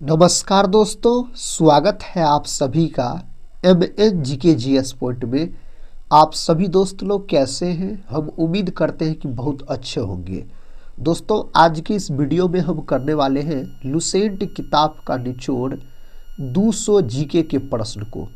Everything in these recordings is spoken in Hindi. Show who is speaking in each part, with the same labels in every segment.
Speaker 1: नमस्कार दोस्तों, स्वागत है आप सभी का MNGK पॉइंट में। आप सभी दोस्त लोग कैसे हैं? हम उम्मीद करते हैं कि बहुत अच्छे होंगे। दोस्तों, आज की इस वीडियो में हम करने वाले हैं लुसेंट किताब का निचोड़ 200 जीके के प्रश्न को।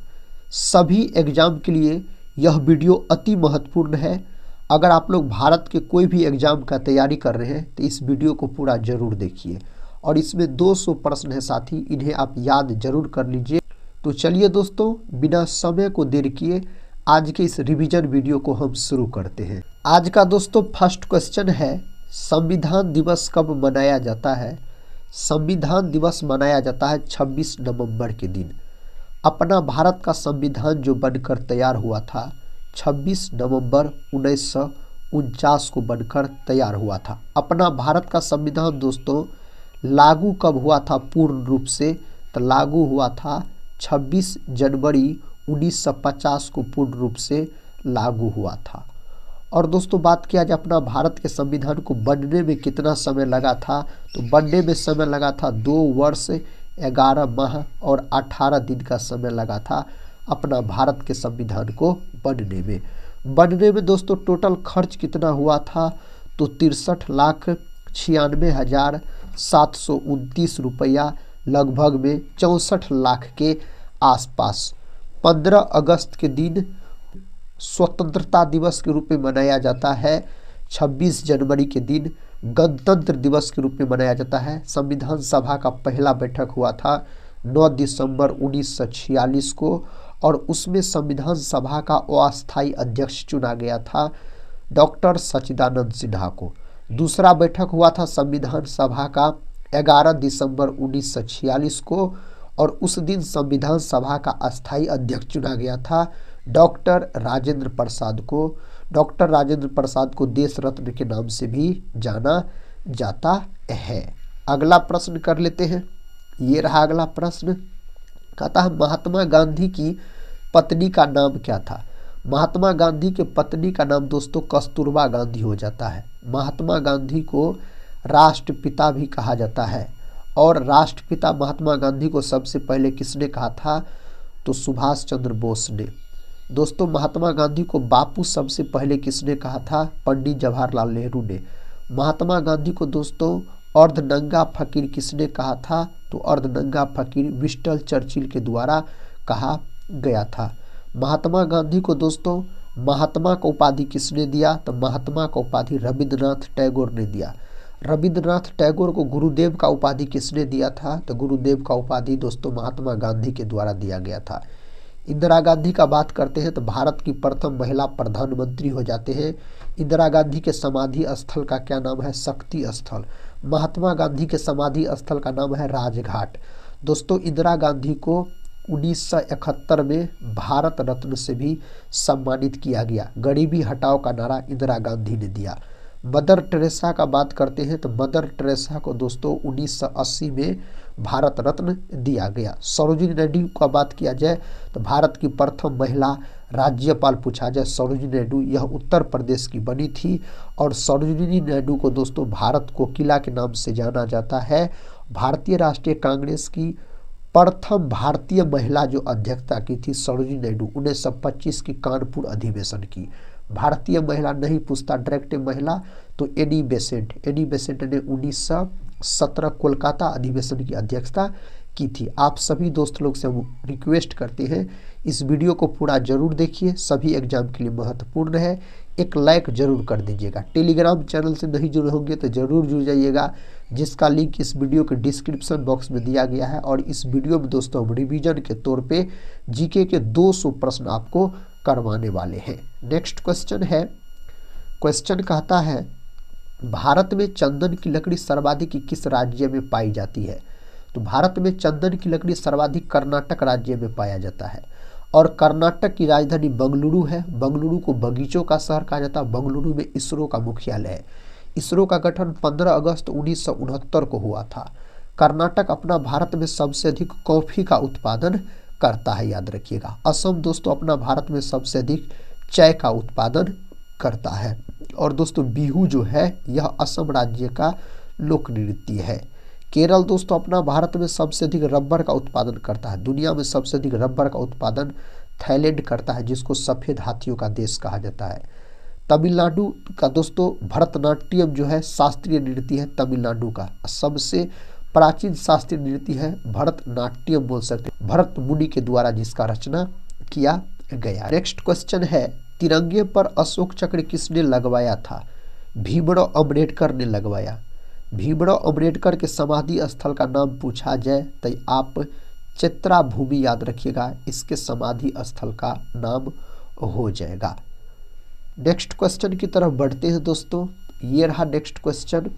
Speaker 1: सभी एग्जाम के लिए यह वीडियो अति महत्वपूर्ण है। अगर आप लोग भारत के कोई भी एग्जाम का तैयारी कर रहे हैं तो इस वीडियो को पूरा जरूर देखिए। और इसमें 200 प्रश्न है साथी, इन्हें आप याद जरूर कर लीजिए। तो चलिए दोस्तों, बिना समय को देर किए आज के इस रिवीजन वीडियो को हम शुरू करते हैं। आज का दोस्तों फर्स्ट क्वेश्चन है, संविधान दिवस कब मनाया जाता है? संविधान दिवस मनाया जाता है 26 नवंबर के दिन। अपना भारत का संविधान जो बनकर तैयार हुआ था 26 नवंबर 1949 को बनकर तैयार हुआ था। अपना भारत का संविधान दोस्तों लागू कब हुआ था पूर्ण रूप से? तो लागू हुआ था 26 जनवरी 1950 को पूर्ण रूप से लागू हुआ था। और दोस्तों बात किया जाए अपना भारत के संविधान को बनने में कितना समय लगा था, तो बनने में समय लगा था 2 वर्ष 11 माह और 18 दिन का समय लगा था अपना भारत के संविधान को बनने में। बनने में दोस्तों टोटल खर्च कितना हुआ था, तो 63,96,729 रुपया, लगभग में 64 लाख के आसपास। 15 अगस्त के दिन स्वतंत्रता दिवस के रूप में मनाया जाता है। 26 जनवरी के दिन गणतंत्र दिवस के रूप में मनाया जाता है। संविधान सभा का पहला बैठक हुआ था 9 दिसंबर 1946 को, और उसमें संविधान सभा का अस्थायी अध्यक्ष चुना गया था डॉक्टर सच्चिदानंद सिन्हा को। दूसरा बैठक हुआ था संविधान सभा का 11 दिसंबर 1946 को, और उस दिन संविधान सभा का अस्थायी अध्यक्ष चुना गया था डॉक्टर राजेंद्र प्रसाद को। डॉक्टर राजेंद्र प्रसाद को देश रत्न के नाम से भी जाना जाता है। अगला प्रश्न कर लेते हैं। ये रहा अगला प्रश्न, कहता है महात्मा गांधी की पत्नी का नाम क्या था? महात्मा गांधी के पत्नी का नाम दोस्तों कस्तूरबा गांधी हो जाता है। महात्मा गांधी को राष्ट्रपिता भी कहा जाता है, और राष्ट्रपिता महात्मा गांधी को सबसे पहले किसने कहा था, तो सुभाष चंद्र बोस ने। दोस्तों महात्मा गांधी को बापू सबसे पहले किसने कहा था, पंडित जवाहरलाल नेहरू ने। महात्मा गांधी को दोस्तों अर्धनंगा फकीर किसने कहा था, तो अर्धनंगा फकीर विंस्टन चर्चिल के द्वारा कहा गया था। महात्मा गांधी को दोस्तों महात्मा का उपाधि किसने दिया, तो महात्मा का उपाधि रविंद्रनाथ टैगोर ने दिया। रविंद्रनाथ टैगोर को गुरुदेव का उपाधि किसने दिया था, तो गुरुदेव का उपाधि दोस्तों महात्मा गांधी के द्वारा दिया गया था। इंदिरा गांधी का बात करते हैं तो भारत की प्रथम महिला प्रधानमंत्री हो जाते हैं। इंदिरा गांधी के समाधि स्थल का क्या नाम है, शक्ति स्थल। महात्मा गांधी के समाधि स्थल का नाम है राजघाट। दोस्तों इंदिरा गांधी को 1971 में भारत रत्न से भी सम्मानित किया गया। गरीबी हटाओ का नारा इंदिरा गांधी ने दिया। मदर टेरेसा का बात करते हैं तो मदर टेरेसा को दोस्तों 1980 में भारत रत्न दिया गया। सरोजिनी नायडू का बात किया जाए तो भारत की प्रथम महिला राज्यपाल पूछा जाए सरोजिनी नायडू, यह उत्तर प्रदेश की बनी थी। और सरोजिनी नायडू को दोस्तों भारत कोकिला के नाम से जाना जाता है। भारतीय राष्ट्रीय कांग्रेस की प्रथम भारतीय महिला जो अध्यक्षता की थी सरोजिनी नायडू, 1925 की कानपुर अधिवेशन की। भारतीय महिला नहीं पूछता, डायरेक्ट महिला तो एनी बेसेंट ने 1917 कोलकाता अधिवेशन की अध्यक्षता की थी। आप सभी दोस्त लोग से हम रिक्वेस्ट करते हैं इस वीडियो को पूरा जरूर देखिए, सभी एग्जाम के लिए महत्वपूर्ण है। एक लाइक जरूर कर दीजिएगा। टेलीग्राम चैनल से नहीं जुड़े होंगे तो जरूर जुड़ जाइएगा, जिसका लिंक इस वीडियो के डिस्क्रिप्शन बॉक्स में दिया गया है। और इस वीडियो में दोस्तों हम रिवीजन के तौर पे जीके के 200 प्रश्न आपको करवाने वाले हैं। नेक्स्ट क्वेश्चन है, क्वेश्चन कहता है भारत में चंदन की लकड़ी सर्वाधिक किस राज्य में पाई जाती है? तो भारत में चंदन की लकड़ी सर्वाधिक कर्नाटक राज्य में पाया जाता है। और कर्नाटक की राजधानी बंगलुरु है। बंगलुरु को बगीचों का शहर कहा जाता है। बंगलुरु में इसरो का मुख्यालय है। इसरो का गठन 15 अगस्त 1969 को हुआ था। कर्नाटक अपना भारत में सबसे अधिक कॉफी का उत्पादन करता है, याद रखिएगा। असम दोस्तों अपना भारत में सबसे अधिक चाय का उत्पादन करता है। और दोस्तों बिहू जो है यह असम राज्य का लोक नृत्य है। केरल दोस्तों अपना भारत में सबसे अधिक रबर का उत्पादन करता है। दुनिया में सबसे अधिक रबर का उत्पादन थाईलैंड करता है, जिसको सफ़ेद हाथियों का देश कहा जाता है। तमिलनाडु का दोस्तों भरतनाट्यम जो है शास्त्रीय नृत्य है तमिलनाडु का, सबसे प्राचीन शास्त्रीय नृत्य है भरतनाट्यम बोल सकते हैं, भरत मुनि के द्वारा जिसका रचना किया गया। नेक्स्ट क्वेश्चन है, तिरंगे पर अशोक चक्र किसने लगवाया था? भीमराव अम्बेडकर ने लगवाया। भीमराव अम्बेडकर के समाधि स्थल का नाम पूछा जाए तो आप चित्रा भूमि याद रखिएगा, इसके समाधि स्थल का नाम हो जाएगा। नेक्स्ट क्वेश्चन की तरफ बढ़ते हैं दोस्तों। ये रहा नेक्स्ट क्वेश्चन,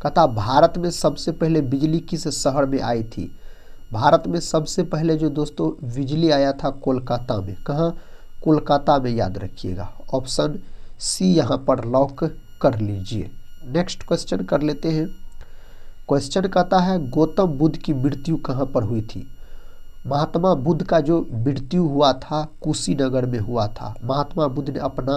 Speaker 1: कहता भारत में सबसे पहले बिजली किस शहर में आई थी? भारत में सबसे पहले जो दोस्तों बिजली आया था कोलकाता में। कहाँ? कोलकाता में याद रखिएगा। ऑप्शन सी यहाँ पर लॉक कर लीजिए। नेक्स्ट क्वेश्चन कर लेते हैं। क्वेश्चन कहता है गौतम बुद्ध की मृत्यु कहाँ पर हुई थी? महात्मा बुद्ध का जो मृत्यु हुआ था कुशीनगर में हुआ था। महात्मा बुद्ध ने अपना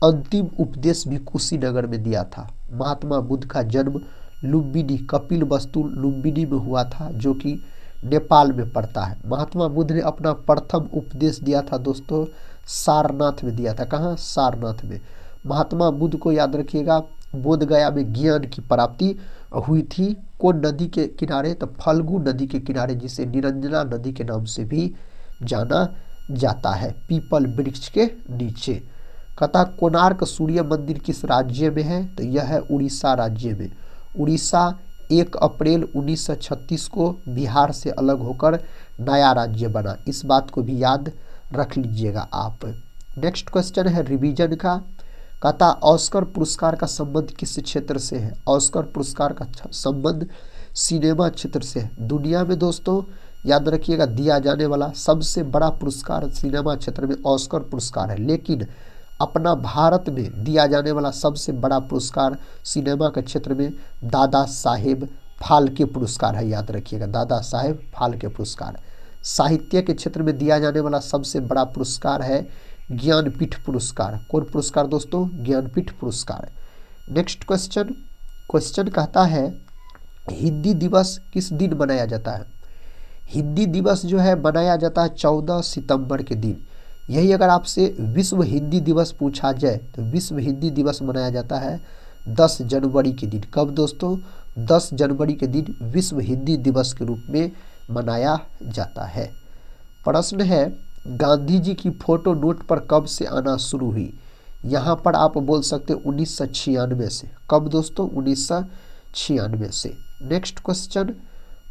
Speaker 1: अंतिम उपदेश भी कुशीनगर में दिया था। महात्मा बुद्ध का जन्म लुम्बिनी, कपिलवस्तु लुम्बिनी में हुआ था, जो कि नेपाल में पड़ता है। महात्मा बुद्ध ने अपना प्रथम उपदेश दिया था दोस्तों सारनाथ में दिया था। कहाँ? सारनाथ में। महात्मा बुद्ध को याद रखिएगा बोधगया में ज्ञान की प्राप्ति हुई थी। कौन नदी के किनारे? तो फल्गु नदी के किनारे, जिसे निरंजना नदी के नाम से भी जाना जाता है, पीपल वृक्ष के नीचे। कहता कोणार्क सूर्य मंदिर किस राज्य में है? तो यह है उड़ीसा राज्य में। उड़ीसा 1 अप्रैल 1936 को बिहार से अलग होकर नया राज्य बना, इस बात को भी याद रख लीजिएगा आप। नेक्स्ट क्वेश्चन है रिवीजन का। कहता ऑस्कर पुरस्कार का संबंध किस क्षेत्र से है? ऑस्कर पुरस्कार का संबंध सिनेमा क्षेत्र से है। दुनिया में दोस्तों याद रखिएगा दिया जाने वाला सबसे बड़ा पुरस्कार सिनेमा क्षेत्र में ऑस्कर पुरस्कार है, लेकिन अपना भारत में दिया जाने वाला सबसे बड़ा पुरस्कार सिनेमा के क्षेत्र में दादा साहेब फाल्के पुरस्कार है। याद रखिएगा दादा साहेब फाल्के पुरस्कार। साहित्य के क्षेत्र में दिया जाने वाला सबसे बड़ा पुरस्कार है ज्ञानपीठ पुरस्कार। कौन पुरस्कार दोस्तों? ज्ञानपीठ पुरस्कार। नेक्स्ट क्वेश्चन कहता है हिंदी दिवस किस दिन मनाया जाता है? हिंदी दिवस जो है मनाया जाता है 14 सितंबर के दिन। यही अगर आपसे विश्व हिंदी दिवस पूछा जाए तो विश्व हिंदी दिवस मनाया जाता है 10 जनवरी के दिन। कब दोस्तों? 10 जनवरी के दिन विश्व हिंदी दिवस के रूप में मनाया जाता है। प्रश्न है गांधी जी की फोटो नोट पर कब से आना शुरू हुई? यहाँ पर आप बोल सकते 1996 से। कब दोस्तों? 1996 से। नेक्स्ट क्वेश्चन,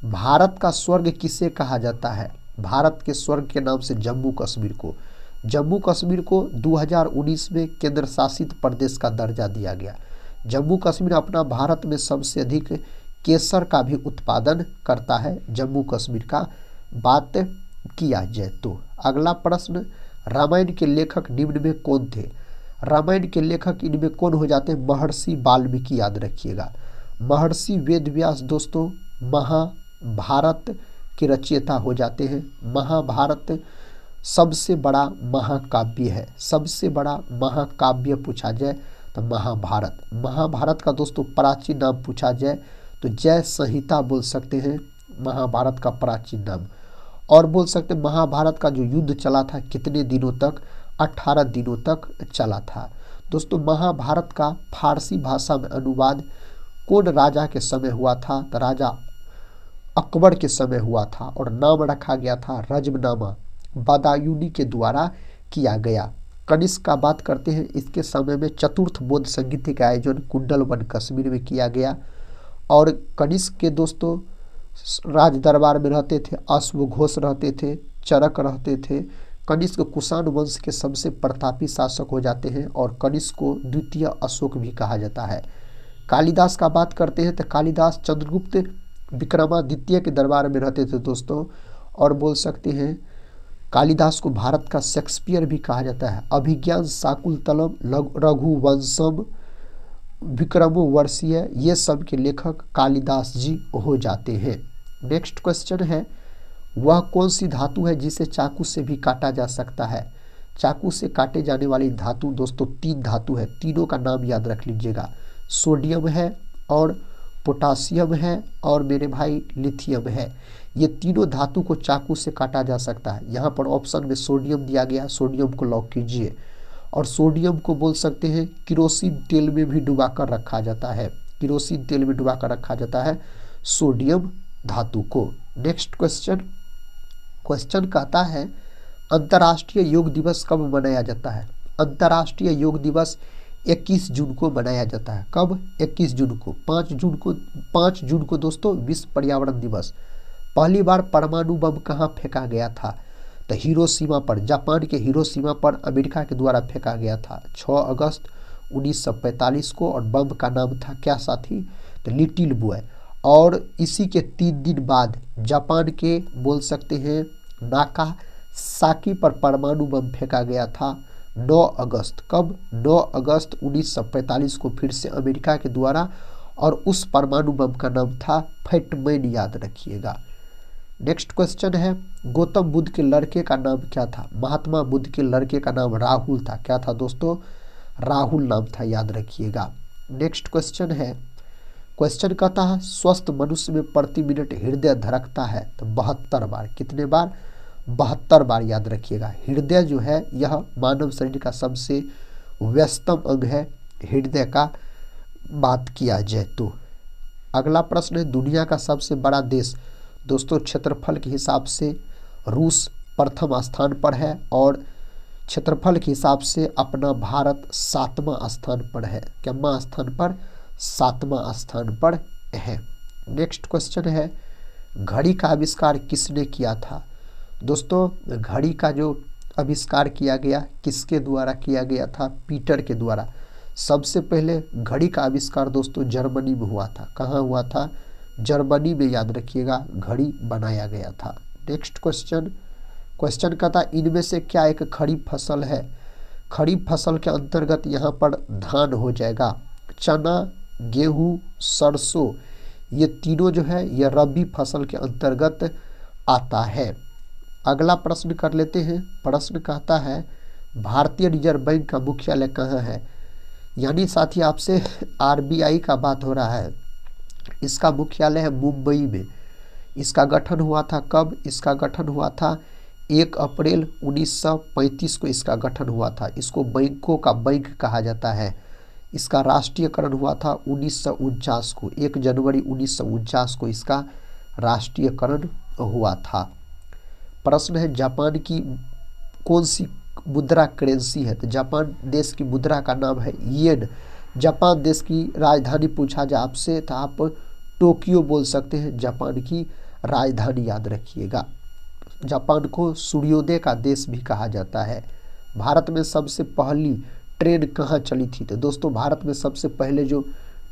Speaker 1: भारत का स्वर्ग किसे कहा जाता है? भारत के स्वर्ग के नाम से जम्मू कश्मीर को। जम्मू कश्मीर को 2019 में केंद्र शासित प्रदेश का दर्जा दिया गया। जम्मू कश्मीर अपना भारत में सबसे अधिक केसर का भी उत्पादन करता है। जम्मू कश्मीर का बात किया जाए तो अगला प्रश्न, रामायण के लेखक निम्न में कौन थे? रामायण के लेखक इनमें कौन हो जाते हैं? महर्षि वाल्मीकि। याद रखिएगा महर्षि वेदव्यास दोस्तों महाभारत के रचयिता हो जाते हैं। महाभारत सबसे बड़ा महाकाव्य है। सबसे बड़ा महाकाव्य पूछा जाए तो महाभारत। महाभारत का दोस्तों प्राचीन नाम पूछा जाए तो जय संहिता बोल सकते हैं महाभारत का प्राचीन नाम। और बोल सकते हैं महाभारत का जो युद्ध चला था कितने दिनों तक? 18 दिनों तक चला था। दोस्तों महाभारत का फारसी भाषा में अनुवाद कौन राजा के समय हुआ था? तो राजा अकबर के समय हुआ था और नाम रखा गया था रजमनामा, बदायूनी के द्वारा किया गया। कनिष्क का बात करते हैं, इसके समय में चतुर्थ बौद्ध संगीत का आयोजन कुंडलवन कश्मीर में किया गया। और कनिष्क के दोस्तों राज दरबार में रहते थे अश्वघोष रहते थे, चरक रहते थे। कनिष्क कुषाण वंश के सबसे प्रतापी शासक हो जाते हैं और कनिष्क को द्वितीय अशोक भी कहा जाता है। कालिदास का बात करते हैं तो कालिदास चंद्रगुप्त विक्रमादित्य के दरबार में रहते थे दोस्तों। और बोल सकते हैं कालिदास को भारत का शेक्सपियर भी कहा जाता है। अभिज्ञान शाकुंतलम रघुवंशम विक्रमोर्वशीय ये सब के लेखक कालिदास जी हो जाते हैं। नेक्स्ट क्वेश्चन है वह कौन सी धातु है जिसे चाकू से भी काटा जा सकता है? चाकू से काटे जाने वाली धातु दोस्तों 3 धातु है। तीनों का नाम याद रख लीजिएगा, सोडियम है और पोटासियम है और मेरे भाई लिथियम है। ये तीनों धातु को चाकू से काटा जा सकता है। यहाँ पर ऑप्शन में सोडियम दिया गया, सोडियम को लॉक कीजिए। और सोडियम को बोल सकते हैं किरोसिन तेल में भी डुबा कर रखा जाता है, किरोसिन तेल में डुबा कर रखा जाता है सोडियम धातु को। नेक्स्ट क्वेश्चन, क्वेश्चन कहता है अंतर्राष्ट्रीय योग दिवस कब मनाया जाता है? अंतर्राष्ट्रीय योग दिवस 21 जून को मनाया जाता है। कब? 21 जून को। 5 जून को दोस्तों विश्व पर्यावरण दिवस। पहली बार परमाणु बम कहाँ फेंका गया था? तो हिरोशिमा पर, जापान के हिरोशिमा पर अमेरिका के द्वारा फेंका गया था 6 अगस्त 1945 को। और बम का नाम था क्या साथी? तो लिटिल बॉय। और इसी के 3 दिन बाद जापान के बोल सकते हैं नागासाकी पर परमाणु बम फेंका गया था 9 अगस्त। कब? 9 अगस्त 1945 को फिर से अमेरिका के द्वारा। और उस परमाणु बम का नाम था फैटमैन, याद रखिएगा। नेक्स्ट क्वेश्चन है गौतम बुद्ध के लड़के का नाम क्या था? महात्मा बुद्ध के लड़के का नाम राहुल था। क्या था दोस्तों? राहुल नाम था, याद रखिएगा। नेक्स्ट क्वेश्चन है, क्वेश्चन कहता है स्वस्थ मनुष्य में प्रति मिनट हृदय धड़कता है तो 72 बार। कितने बार? 72 बार, याद रखिएगा। हृदय जो है यह मानव शरीर का सबसे व्यस्तम अंग है, हृदय का बात किया जाए तो। अगला प्रश्न है दुनिया का सबसे बड़ा देश। दोस्तों क्षेत्रफल के हिसाब से रूस प्रथम स्थान पर है और क्षेत्रफल के हिसाब से अपना भारत 7वां स्थान पर है। कितना स्थान पर? 7वां स्थान पर है। नेक्स्ट क्वेश्चन है घड़ी का आविष्कार किसने किया था? दोस्तों घड़ी का जो आविष्कार किया गया किसके द्वारा किया गया था? पीटर के द्वारा। सबसे पहले घड़ी का आविष्कार दोस्तों जर्मनी में हुआ था। कहाँ हुआ था? जर्मनी में, याद रखिएगा, घड़ी बनाया गया था। नेक्स्ट क्वेश्चन, क्वेश्चन का था इनमें से क्या एक खरीफ फसल है? खरीफ फसल के अंतर्गत यहाँ पर धान हो जाएगा, चना, गेहूँ, सरसों, ये तीनों जो है यह रबी फसल के अंतर्गत आता है। अगला प्रश्न कर लेते हैं। प्रश्न कहता है भारतीय रिजर्व बैंक का मुख्यालय कहाँ है? यानी साथी आपसे आरबीआई का बात हो रहा है। इसका मुख्यालय है मुंबई में। इसका गठन हुआ था कब? इसका गठन हुआ था 1 अप्रैल 1935 को इसका गठन हुआ था। इसको बैंकों का बैंक कहा जाता है। इसका राष्ट्रीयकरण हुआ था 1949 को, 1 जनवरी 1949 को इसका राष्ट्रीयकरण हुआ था। प्रश्न है जापान की कौन सी मुद्रा करेंसी है? तो जापान देश की मुद्रा का नाम है येन। जापान देश की राजधानी पूछा जाए आपसे तो आप टोक्यो बोल सकते हैं, जापान की राजधानी, याद रखिएगा। जापान को सूर्योदय का देश भी कहा जाता है। भारत में सबसे पहली ट्रेन कहाँ चली थी? तो दोस्तों भारत में सबसे पहले जो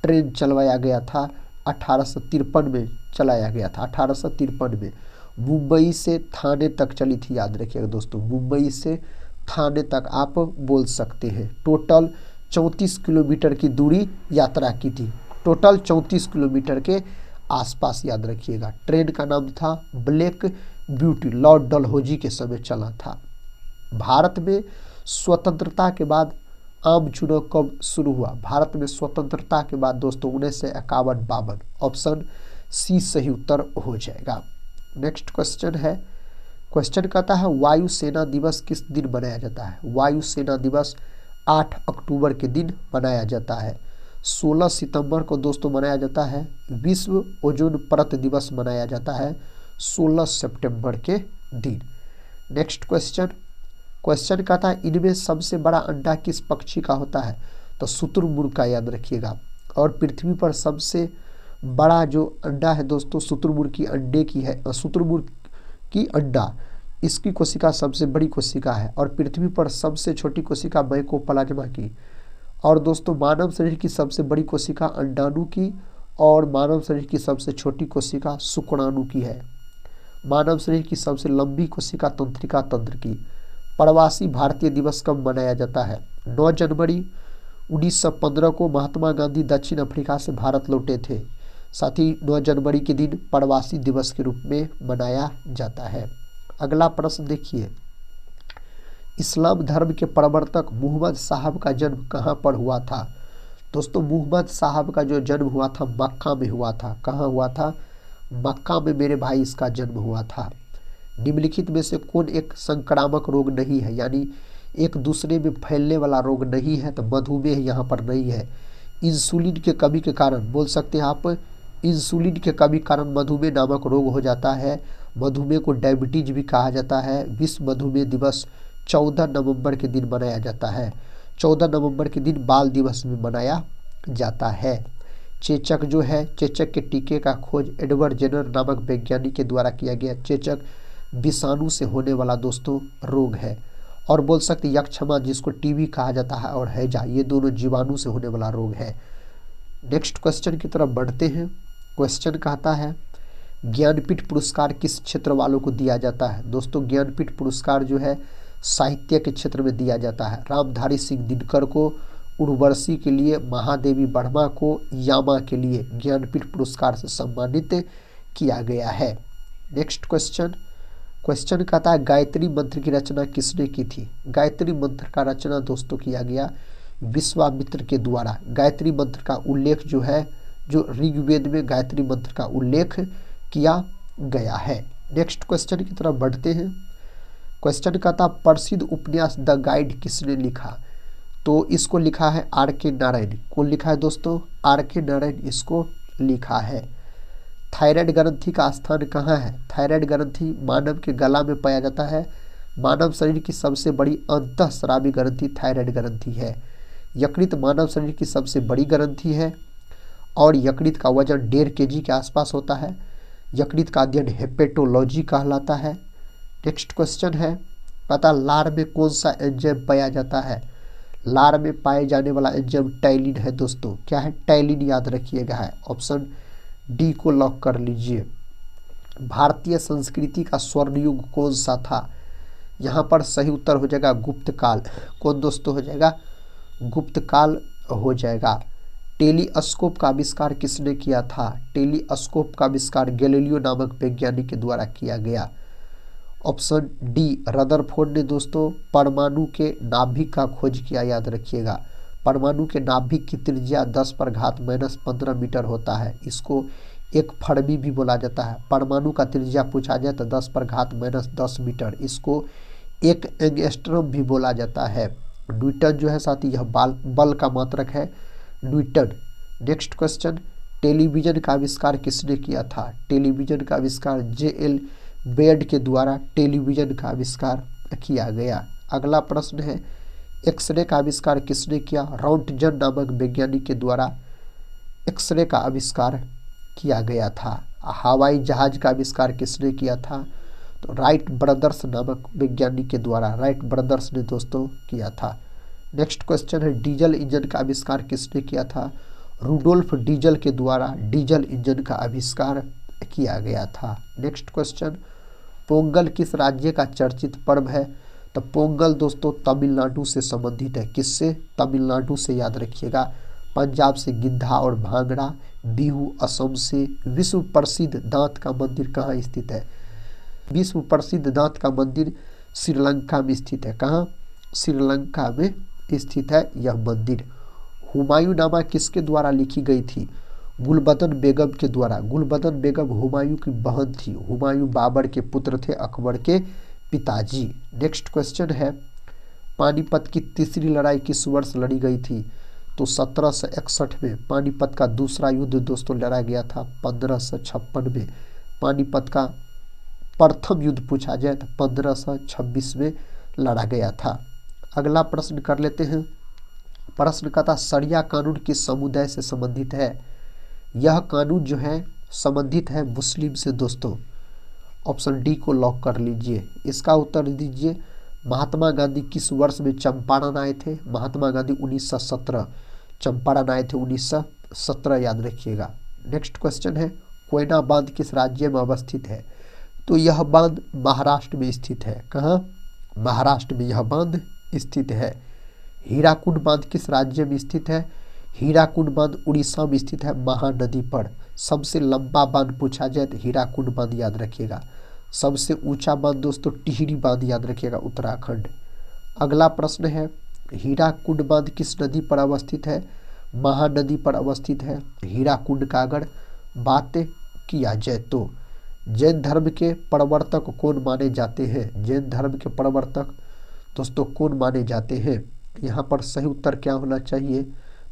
Speaker 1: ट्रेन चलवाया गया था 1853 में चलाया गया था। 1853 में मुंबई से थाने तक चली थी, याद रखिएगा दोस्तों। मुंबई से थाने तक आप बोल सकते हैं। टोटल 34 किलोमीटर की दूरी यात्रा की थी, टोटल 34 किलोमीटर के आसपास, याद रखिएगा। ट्रेन का नाम था ब्लैक ब्यूटी, लॉर्ड डलहौजी के समय चला था। भारत में स्वतंत्रता के बाद आम चुनाव कब शुरू हुआ? भारत में स्वतंत्रता के बाद दोस्तों 1951-52, ऑप्शन सी सही उत्तर हो जाएगा। नेक्स्ट क्वेश्चन है, क्वेश्चन कहता है वायुसेना दिवस किस दिन मनाया जाता है? वायुसेना दिवस 8 अक्टूबर के दिन मनाया जाता है। 16 सितंबर को दोस्तों मनाया जाता है विश्व ओजोन परत दिवस मनाया जाता है 16 सितंबर के दिन। नेक्स्ट क्वेश्चन, क्वेश्चन कहता है इनमें सबसे बड़ा अंडा किस पक्षी का होता है? तो शुतुरमुर्ग का, याद रखिएगा। और पृथ्वी पर सबसे बड़ा जो अंडा है दोस्तों शुतुरमुर्ग की अंडे की है, शुतुरमुर्ग की अंडा, इसकी कोशिका सबसे बड़ी कोशिका है। और पृथ्वी पर सबसे छोटी कोशिका माइकोप्लाज्मा की। और दोस्तों मानव शरीर की सबसे बड़ी कोशिका अंडाणु की और मानव शरीर की सबसे छोटी कोशिका शुक्राणु की है। मानव शरीर की सबसे लंबी कोशिका तंत्रिका तंत्र की। प्रवासी भारतीय दिवस कब मनाया जाता है? 9 जनवरी 1915 को महात्मा गांधी दक्षिण अफ्रीका से भारत लौटे थे। साथ ही 9 जनवरी के दिन प्रवासी दिवस के रूप में मनाया जाता है। अगला प्रश्न देखिए, इस्लाम धर्म के प्रवर्तक मुहम्मद साहब का जन्म कहाँ पर हुआ था? दोस्तों मुहम्मद साहब का जो जन्म हुआ था मक्का में हुआ था। कहाँ हुआ था? मक्का में मेरे भाई इसका जन्म हुआ था। निम्नलिखित में से कौन एक संक्रामक रोग नहीं है, यानी एक दूसरे में फैलने वाला रोग नहीं है? तो मधुमेह यहाँ पर नहीं है। इंसुलिन के कमी के कारण, बोल सकते हैं आप, इंसुलिन के कमी के कारण मधुमेह नामक रोग हो जाता है। मधुमेह को डायबिटीज भी कहा जाता है। विश्व मधुमेह दिवस 14 नवंबर के दिन मनाया जाता है। 14 नवंबर के दिन बाल दिवस भी मनाया जाता है। चेचक जो है, चेचक के टीके का खोज एडवर्ड जेनर नामक वैज्ञानिक के द्वारा किया गया। चेचक विषाणु से होने वाला दोस्तों रोग है। और बोल सकते यक्षमा जिसको टीबी कहा जाता है और हैजा, ये दोनों जीवाणु से होने वाला रोग है। नेक्स्ट क्वेश्चन की तरफ बढ़ते हैं। क्वेश्चन कहता है ज्ञानपीठ पुरस्कार किस क्षेत्र वालों को दिया जाता है? दोस्तों ज्ञानपीठ पुरस्कार जो है साहित्य के क्षेत्र में दिया जाता है। रामधारी सिंह दिनकर को, उर्वशी के लिए, महादेवी वर्मा को, यामा के लिए ज्ञानपीठ पुरस्कार से सम्मानित किया गया है। Next question. क्वेश्चन कहता है गायत्री मंत्र की रचना किसने की थी? गायत्री मंत्र का रचना दोस्तों किया गया विश्वामित्र के द्वारा। गायत्री मंत्र का उल्लेख जो है, जो ऋग्वेद में गायत्री मंत्र का उल्लेख किया गया है। नेक्स्ट क्वेश्चन की तरफ बढ़ते हैं। क्वेश्चन कहता प्रसिद्ध उपन्यास द गाइड किसने लिखा? तो इसको लिखा है R.K. नारायण। कौन लिखा है दोस्तों? R.K. नारायण इसको लिखा है। थायराइड ग्रंथि का स्थान कहाँ है? थायराइड ग्रंथि मानव के गला में पाया जाता है। मानव शरीर की सबसे बड़ी अंतःस्रावी ग्रंथि थायराइड ग्रंथि है। यकृत मानव शरीर की सबसे बड़ी ग्रंथि है और यकृत का वजन 1.5 kg के आसपास होता है। यकृत का अध्ययन हेपेटोलॉजी कहलाता है। नेक्स्ट क्वेश्चन है, पता लार में कौन सा एंजाइम पाया जाता है? लार में पाए जाने वाला एंजाइम टैलिन है दोस्तों। क्या है? टैलिन याद रखिएगा है। ऑप्शन डी को लॉक कर लीजिए। भारतीय संस्कृति का स्वर्ण युग कौन सा था? यहाँ पर सही उत्तर हो जाएगा गुप्त काल। कौन दोस्तों हो जाएगा? गुप्त काल हो जाएगा। टेलीस्कोप का आविष्कार किसने किया था? टेलीस्कोप का आविष्कार गैलीलियो नामक वैज्ञानिक के द्वारा किया गया। ऑप्शन डी रदरफोर्ड ने दोस्तों परमाणु के नाभिक का खोज किया। याद रखिएगा परमाणु के नाभिक की त्रिज्या 10⁻⁻15 मीटर होता है। इसको एक फर्मी भी बोला जाता है। परमाणु का त्रिज्या पूछा जाए तो 10⁻10 मीटर। इसको एक एंगस्ट्रॉम भी बोला जाता है। न्यूटन जो है साथी यह बल का मात्रक है, न्यूटन। नेक्स्ट क्वेश्चन, टेलीविजन का आविष्कार किसने किया था? टेलीविजन का आविष्कार J.L. बेड के द्वारा टेलीविजन का आविष्कार किया गया। अगला प्रश्न है, एक्सरे का आविष्कार किसने किया? रॉन्टजन नामक वैज्ञानिक के द्वारा एक्सरे का आविष्कार किया गया था। हवाई जहाज का आविष्कार किसने किया था? तो राइट ब्रदर्स नामक वैज्ञानिक के द्वारा, राइट ब्रदर्स ने दोस्तों किया था। नेक्स्ट क्वेश्चन है, डीजल इंजन का आविष्कार किसने किया था? रूडोल्फ डीजल के द्वारा डीजल इंजन का आविष्कार किया गया था। नेक्स्ट क्वेश्चन, पोंगल किस राज्य का चर्चित पर्व है? तो पोंगल दोस्तों तमिलनाडु से संबंधित है। किससे? तमिलनाडु से। याद रखिएगा। पंजाब से गिद्धा और भांगड़ा, बिहू असम से। विश्व प्रसिद्ध दांत का मंदिर कहाँ स्थित है? विश्व प्रसिद्ध दांत का मंदिर श्रीलंका में स्थित है। कहाँ? श्रीलंका में स्थित है यह मंदिर। हुमायूंनामा किसके द्वारा लिखी गई थी? गुलबदन बेगम के द्वारा। गुलबदन बेगम हुमायूं की बहन थी। हुमायूं बाबर के पुत्र थे, अकबर के पिताजी। नेक्स्ट क्वेश्चन है, पानीपत की तीसरी लड़ाई किस वर्ष लड़ी गई थी? तो 1761 में। पानीपत का दूसरा युद्ध दोस्तों लड़ा गया था 1556 में। पानीपत का प्रथम युद्ध पूछा जाए तो 1526 में लड़ा गया था। अगला प्रश्न कर लेते हैं। प्रश्न का था, शरिया कानून किस समुदाय से संबंधित है? यह कानून जो है संबंधित है मुस्लिम से दोस्तों। ऑप्शन डी को लॉक कर लीजिए। इसका उत्तर दीजिए, महात्मा गांधी किस वर्ष में चंपारण आए थे? महात्मा गांधी 1917 चंपारण आए थे, 1917 याद रखिएगा। नेक्स्ट क्वेश्चन है, कोयना बांध किस राज्य में अवस्थित है? तो यह बांध महाराष्ट्र में स्थित है। कहाँ? महाराष्ट्र में यह बांध स्थित है। हीराकुंड बांध किस राज्य में स्थित है? हीराकुंड बांध उड़ीसा में स्थित है, महानदी पर। सबसे लंबा बांध पूछा जाए तो हीराकुंड बांध याद रखिएगा। सबसे ऊंचा बांध दोस्तों टिहरी बांध याद रखिएगा, उत्तराखंड। अगला प्रश्न है, हीराकुंड बांध किस नदी पर अवस्थित है? महानदी पर अवस्थित है। हीराकुंड का अगर बात किया जाए तो जैन धर्म के प्रवर्तक कौन माने जाते हैं? जैन धर्म के प्रवर्तक दोस्तों कौन माने जाते हैं? यहाँ पर सही उत्तर क्या होना चाहिए?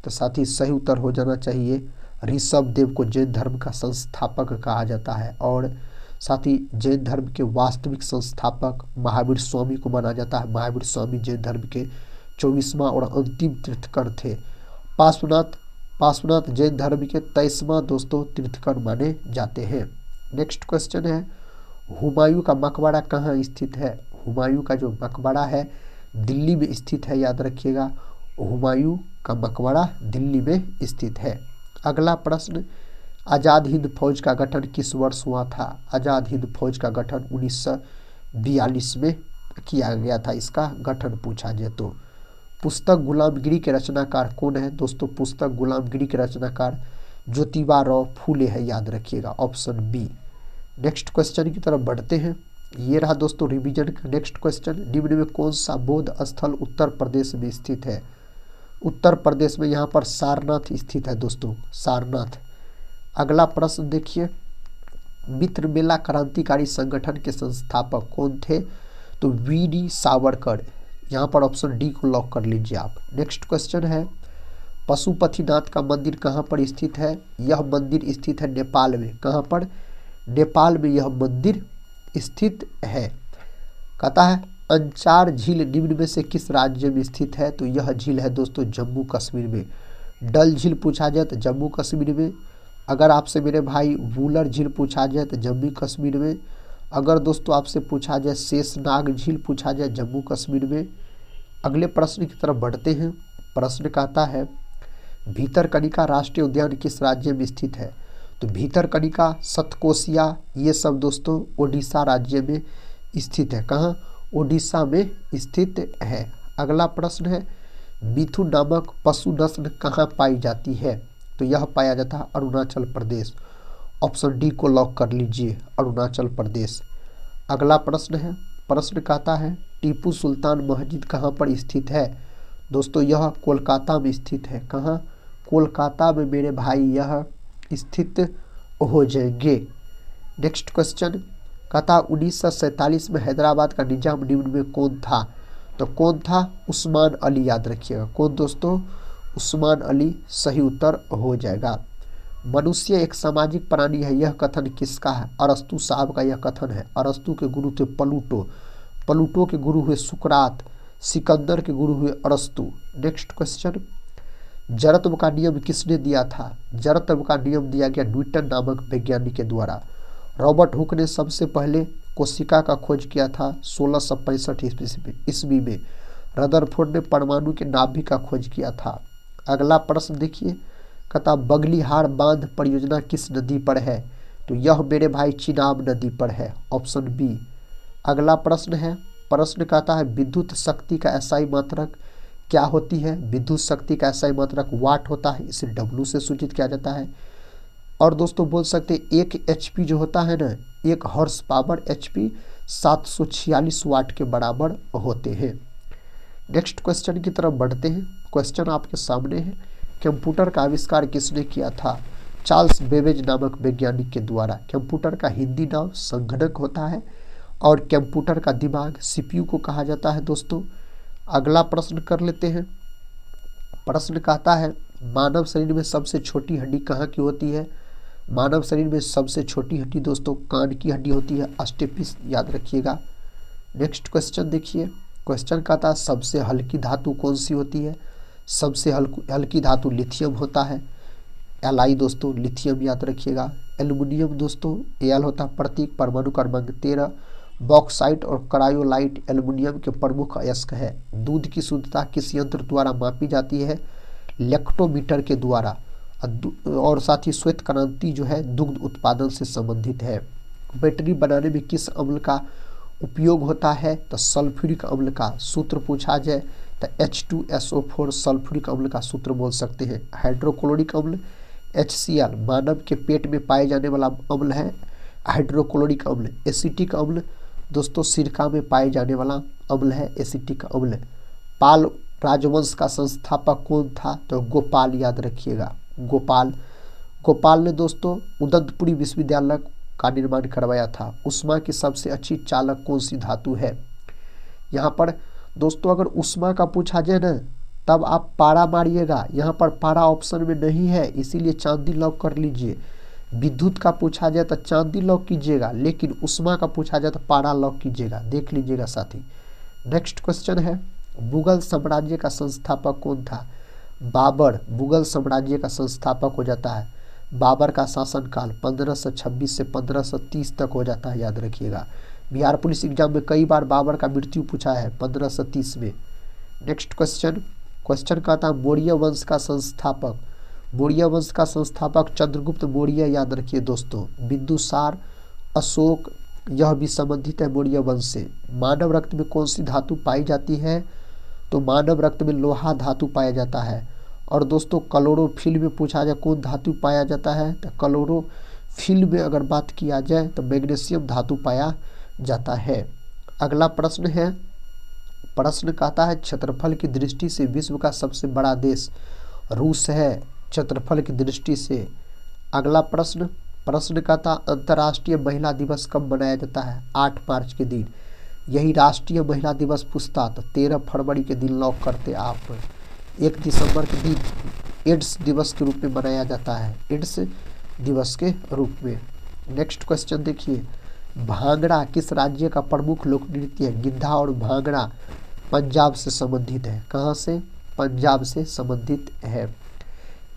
Speaker 1: तो साथ ही सही उत्तर हो जाना चाहिए ऋषभ देव को जैन धर्म का संस्थापक कहा जाता है। और साथ ही जैन धर्म के वास्तविक संस्थापक महावीर स्वामी को माना जाता है। महावीर स्वामी जैन धर्म के 24वां और अंतिम तीर्थकर थे। पार्श्वनाथ जैन धर्म के 23वां दोस्तों तीर्थकर माने जाते हैं। नेक्स्ट क्वेश्चन है, हुमायूं का मकबरा कहाँ स्थित है? हुमायूं का जो मकबरा है दिल्ली में स्थित है, याद रखिएगा। हुमायूं का मकबरा दिल्ली में स्थित है। अगला प्रश्न, आज़ाद हिंद फौज का गठन किस वर्ष हुआ था? आज़ाद हिंद फौज का गठन 1942 में किया गया था। इसका गठन पूछा जाए तो पुस्तक गुलामगिरी के रचनाकार कौन है? दोस्तों पुस्तक गुलामगिरी के रचनाकार ज्योतिबा राव फूले है, याद रखिएगा, ऑप्शन बी। नेक्स्ट क्वेश्चन की तरफ बढ़ते हैं। ये रहा दोस्तों रिवीजन का नेक्स्ट क्वेश्चन। निम्न में कौन सा बौद्ध स्थल उत्तर प्रदेश में स्थित है? उत्तर प्रदेश में यहाँ पर सारनाथ स्थित है दोस्तों, सारनाथ। अगला प्रश्न देखिए, मित्र मेला क्रांतिकारी संगठन के संस्थापक कौन थे? तो वी.डी. सावरकर। यहाँ पर ऑप्शन डी को लॉक कर लीजिए आप। नेक्स्ट क्वेश्चन है, पशुपतिनाथ का मंदिर कहाँ पर स्थित है? यह मंदिर स्थित है नेपाल में। कहाँ पर? नेपाल में यह मंदिर स्थित है। कहता है अंचार झील निम्न में से किस राज्य में स्थित है? तो यह झील है दोस्तों जम्मू कश्मीर में। डल झील पूछा जाए तो जम्मू कश्मीर में। अगर आपसे मेरे भाई वुलर झील पूछा जाए तो जम्मू कश्मीर में। अगर दोस्तों आपसे पूछा जाए शेषनाग झील पूछा जाए जम्मू कश्मीर में। अगले प्रश्न की तरफ बढ़ते हैं। प्रश्न कहता है भीतरकनिका राष्ट्रीय उद्यान किस राज्य में स्थित है? तो भीतरकनिका, सतकोशिया ये सब दोस्तों ओडिशा राज्य में स्थित है। कहाँ? ओडिशा में स्थित है। अगला प्रश्न है मिथुन नामक पशु नस्ल कहाँ पाई जाती है? तो यह पाया जाता है अरुणाचल प्रदेश। ऑप्शन डी को लॉक कर लीजिए, अरुणाचल प्रदेश। अगला प्रश्न है, प्रश्न कहता है टीपू सुल्तान मस्जिद कहाँ पर स्थित है? दोस्तों यह कोलकाता में स्थित है। कहाँ? कोलकाता में मेरे भाई यह स्थित हो जाएंगे। नेक्स्ट क्वेश्चन कहता 1947 में हैदराबाद का निजाम निम्न में कौन था? तो कौन था? उस्मान अली, याद रखिएगा। कौन दोस्तों? उस्मान अली सही उत्तर हो जाएगा। मनुष्य एक सामाजिक प्राणी है, यह कथन किसका है? अरस्तु साहब का यह कथन है। अरस्तु के गुरु थे प्लूटो, प्लूटो के गुरु हुए सुकरात, सिकंदर के गुरु हुए अरस्तु। नेक्स्ट क्वेश्चन, जड़त्व का नियम किसने दिया था? जड़त्व का नियम दिया गया न्यूटन नामक वैज्ञानिक के द्वारा। रॉबर्ट हुक ने सबसे पहले कोशिका का खोज किया था 1665 ईस्वी में। रदरफोर्ड ने परमाणु के नाभिक का खोज किया था। अगला प्रश्न देखिए, कहता बगलीहार बांध परियोजना किस नदी पर है? तो यह मेरे भाई चिनाब नदी पर है, ऑप्शन बी। अगला प्रश्न है, प्रश्न कहता है विद्युत शक्ति का एसआई मात्रक क्या होती है? विद्युत शक्ति का एसआई मात्रक वाट होता है, इसे डब्ल्यू से सूचित किया जाता है। और दोस्तों बोल सकते हैं 1 HP जो होता है ना, 1 हॉर्स पावर HP 746 वाट के बराबर होते हैं। नेक्स्ट क्वेश्चन की तरफ बढ़ते हैं। क्वेश्चन आपके सामने है, कंप्यूटर का आविष्कार किसने किया था? चार्ल्स बेबेज नामक वैज्ञानिक के द्वारा। कंप्यूटर का हिंदी नाम संगणक होता है और कंप्यूटर का दिमाग CPU को कहा जाता है दोस्तों। अगला प्रश्न कर लेते हैं। प्रश्न कहता है मानव शरीर में सबसे छोटी हड्डी कहाँ की होती है? मानव शरीर में सबसे छोटी हड्डी दोस्तों कान की हड्डी होती है, अस्टेपिस, याद रखिएगा। नेक्स्ट क्वेश्चन देखिए। क्वेश्चन कहता है सबसे हल्की धातु कौन सी होती है? सबसे हल्की धातु लिथियम होता है, Li दोस्तों, लिथियम याद रखिएगा। एल्युमिनियम दोस्तों Al होता है प्रतीक, परमाणु क्रमांक 13। बॉक्साइट और क्रायोलाइट एल्युमिनियम के प्रमुख अयस्क है। दूध की शुद्धता किस यंत्र द्वारा मापी जाती है? लैक्टोमीटर के द्वारा। और साथ ही श्वेत क्रांति जो है दुग्ध उत्पादन से संबंधित है। बैटरी बनाने में किस अम्ल का उपयोग होता है? तो सल्फ्यूरिक अम्ल का। सूत्र पूछा जाए तो H2SO4 सल्फ्यूरिक अम्ल का सूत्र बोल सकते हैं। हाइड्रोक्लोरिक अम्ल HCl मानव के पेट में पाए जाने वाला अम्ल है हाइड्रोक्लोरिक अम्ल। एसिटिक अम्ल दोस्तों सिरका में पाए जाने वाला अम्ल है एसिटिक अम्ल। राजवंश का संस्थापक कौन था? तो गोपाल याद रखिएगा, गोपाल। गोपाल ने दोस्तों उदंतपुरी विश्वविद्यालय का निर्माण करवाया था। उष्मा की सबसे अच्छी चालक कौन सी धातु है? यहाँ पर दोस्तों अगर उष्मा का पूछा जाए ना तब आप पारा मारिएगा, यहाँ पर पारा ऑप्शन में नहीं है, इसीलिए चांदी लॉक कर लीजिए। विद्युत का पूछा जाए तो चांदी लॉक कीजिएगा, लेकिन उष्मा का पूछा जाए तो पारा लॉक कीजिएगा, देख लीजिएगा साथी। नेक्स्ट क्वेश्चन है, मुगल साम्राज्य का संस्थापक कौन था? बाबर मुगल साम्राज्य का संस्थापक हो जाता है। बाबर का शासनकाल 1526 से 1530 तक हो जाता है, याद रखिएगा। बिहार पुलिस एग्जाम में कई बार बाबर का मृत्यु पूछा है 1530 में। नेक्स्ट क्वेश्चन का था मौर्य वंश का संस्थापक। मौर्य वंश का संस्थापक चंद्रगुप्त मौर्य, याद रखिए दोस्तों। बिंदुसार, अशोक, यह भी संबंधित है मौर्य वंश से। मानव रक्त में कौन सी धातु पाई जाती है? तो मानव रक्त में लोहा धातु पाया जाता है। और दोस्तों क्लोरोफिल में पूछा जाए कौन धातु पाया जाता है? तो क्लोरोफिल में अगर बात किया जाए तो मैग्नीशियम धातु पाया जाता है। अगला प्रश्न है, प्रश्न कहता है क्षेत्रफल की दृष्टि से विश्व का सबसे बड़ा देश रूस है, क्षेत्रफल की दृष्टि से। अगला प्रश्न कहता अंतर्राष्ट्रीय महिला दिवस कब मनाया जाता है? 8 मार्च के दिन। यही राष्ट्रीय महिला दिवस पूछता तो 13 फरवरी के दिन लॉक करते आप। 1 दिसंबर के दिन एड्स दिवस के रूप में मनाया जाता है, एड्स दिवस के रूप में। नेक्स्ट क्वेश्चन देखिए, भांगड़ा किस राज्य का प्रमुख लोक नृत्य है? गिद्धा और भांगड़ा पंजाब से संबंधित है। कहाँ से? पंजाब से संबंधित है।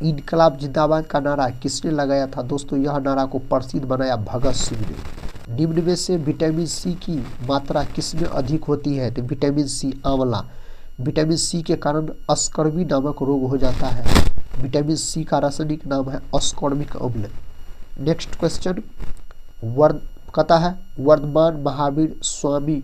Speaker 1: इनकलाब जिंदाबाद का नारा किसने लगाया था? दोस्तों यह नारा को प्रसिद्ध बनाया भगत सिंह ने। निम्न में से विटामिन सी की मात्रा किसमें अधिक होती है? तो विटामिन सी आंवला। विटामिन सी के कारण अस्कर्वी नामक रोग हो जाता है। विटामिन सी का रासायनिक नाम है अस्कॉर्बिक अम्ल। नेक्स्ट क्वेश्चन कहता है वर्धमान महावीर स्वामी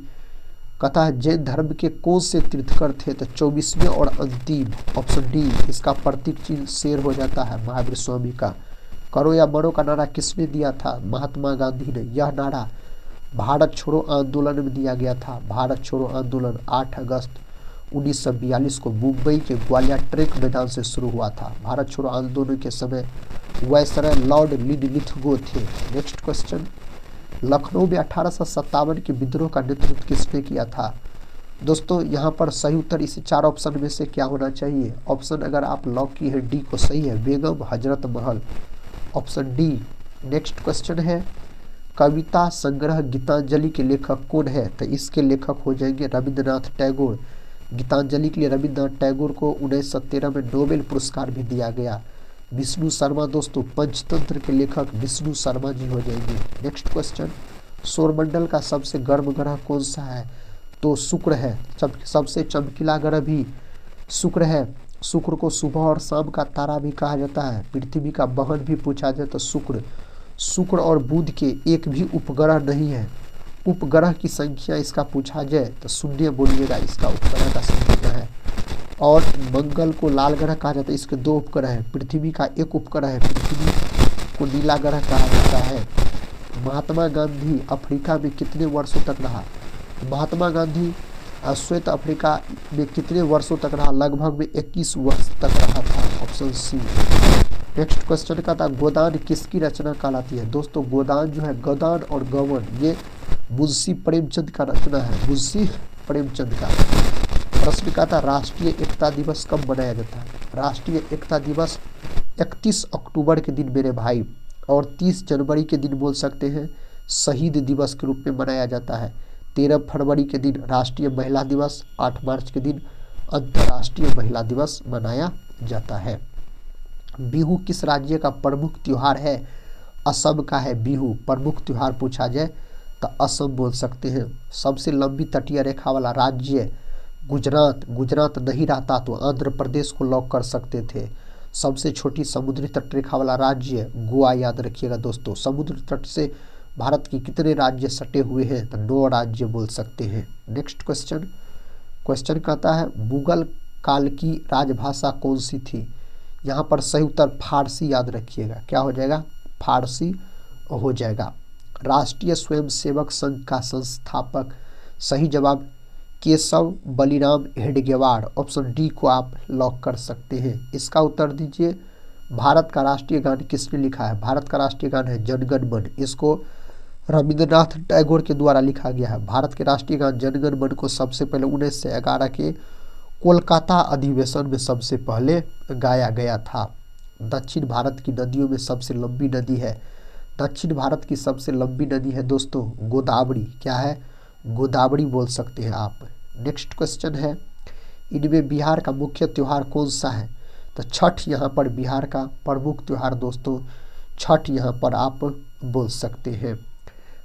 Speaker 1: कहता है जैन धर्म के कौन से तीर्थकर थे? तो 24वें और अंतिम, ऑप्शन डी। इसका प्रतीक चिन्ह शेर हो जाता है महावीर स्वामी का। करो या मरो का नारा किसने दिया था? महात्मा गांधी ने। यह नारा भारत छोड़ो आंदोलन में दिया गया था। भारत छोड़ो आंदोलन 8 अगस्त 1942 को मुंबई के ग्वालियर ट्रैक मैदान से शुरू हुआ था। भारत छोड़ो आंदोलन के समय वायसराय लॉर्ड लिनलिथगो थे। नेक्स्ट क्वेश्चन, लखनऊ में 1857 के विद्रोह का नेतृत्व किसने किया था? दोस्तों यहाँ पर सही उत्तर इस 4 ऑप्शन में से क्या होना चाहिए? ऑप्शन अगर आप लॉक की है डी को सही है, Begum Hazrat Mahal, option D. Next question है, कविता संग्रह गीतांजलि के लेखक कौन है? तो इसके लेखक हो जाएंगे रविंद्रनाथ टैगोर। गीतांजलि के लिए रविंद्रनाथ टैगोर को 1913 में नोबेल पुरस्कार भी दिया गया। विष्णु शर्मा दोस्तों पंचतंत्र के लेखक विष्णु शर्मा जी हो जाएंगे। नेक्स्ट क्वेश्चन, सौरमंडल का सबसे गर्म ग्रह कौन सा है? तो शुक्र है। सबसे चमकीला ग्रह भी शुक्र है। शुक्र को सुबह और शाम का तारा भी कहा जाता है। पृथ्वी का वहन भी पूछा जाए तो शुक्र और बुध के एक भी उपग्रह नहीं है। उपग्रह की संख्या इसका पूछा जाए तो 0 बोलिएगा, इसका उपग्रह का संख्या है। और मंगल को लाल ग्रह कहा जाता है, इसके 2 उपग्रह है। पृथ्वी का 1 उपग्रह है, पृथ्वी को नीला ग्रह कहा जाता है। महात्मा गांधी अफ्रीका में कितने वर्षों तक रहा? महात्मा गांधी श्वेत अफ्रीका में कितने वर्षों तक रहा? लगभग में 21 वर्ष तक रहा था, ऑप्शन सी। नेक्स्ट क्वेश्चन का था गोदान किसकी रचना कहलाती है? दोस्तों गोदान जो है, गोदान और गवन, ये मुंशी प्रेमचंद का रचना है, मुंशी प्रेमचंद का। प्रश्न का था राष्ट्रीय एकता दिवस कब मनाया जाता है? राष्ट्रीय एकता दिवस 31 अक्टूबर के दिन मेरे भाई, और 30 जनवरी के दिन बोल सकते हैं शहीद दिवस के रूप में मनाया जाता है। 13 फरवरी के दिन राष्ट्रीय महिला दिवस, 8 मार्च के दिन अंतर्राष्ट्रीय महिला दिवस मनाया जाता है। बिहू किस राज्य का प्रमुख त्योहार है? असम का है बिहू। प्रमुख त्योहार पूछा जाए तो असम बोल सकते हैं। सबसे लंबी तटीय रेखा वाला राज्य गुजरात नहीं रहता तो आंध्र प्रदेश को लॉक कर सकते थे। सबसे छोटी समुद्री तट रेखा वाला राज्य गोवा, याद रखिएगा दोस्तों। समुद्र तट से भारत के कितने राज्य सटे हुए हैं? तो 9 राज्य बोल सकते हैं। नेक्स्ट क्वेश्चन कहता है मुगल काल की राजभाषा कौन सी थी? यहाँ पर सही उत्तर फारसी, याद रखिएगा। क्या हो जाएगा? फारसी हो जाएगा। राष्ट्रीय स्वयंसेवक संघ का संस्थापक, सही जवाब केशव बलिराम हेडगेवार, ऑप्शन डी को आप लॉक कर सकते हैं। इसका उत्तर दीजिए। भारत का राष्ट्रीय गान किसने लिखा है? भारत का राष्ट्रीय गान है जनगण मन। इसको रविंद्रनाथ टैगोर के द्वारा लिखा गया है। भारत के राष्ट्रीय गान जनगण मन को सबसे पहले 1911 के कोलकाता अधिवेशन में सबसे पहले गाया गया था। दक्षिण भारत की नदियों में सबसे लंबी नदी है, दक्षिण भारत की सबसे लंबी नदी है दोस्तों गोदावरी। क्या है? गोदावरी बोल सकते हैं आप। नेक्स्ट क्वेश्चन है, इनमें बिहार का मुख्य त्यौहार कौन सा है? तो छठ यहाँ पर बिहार का प्रमुख त्यौहार दोस्तों छठ यहाँ पर आप बोल सकते हैं।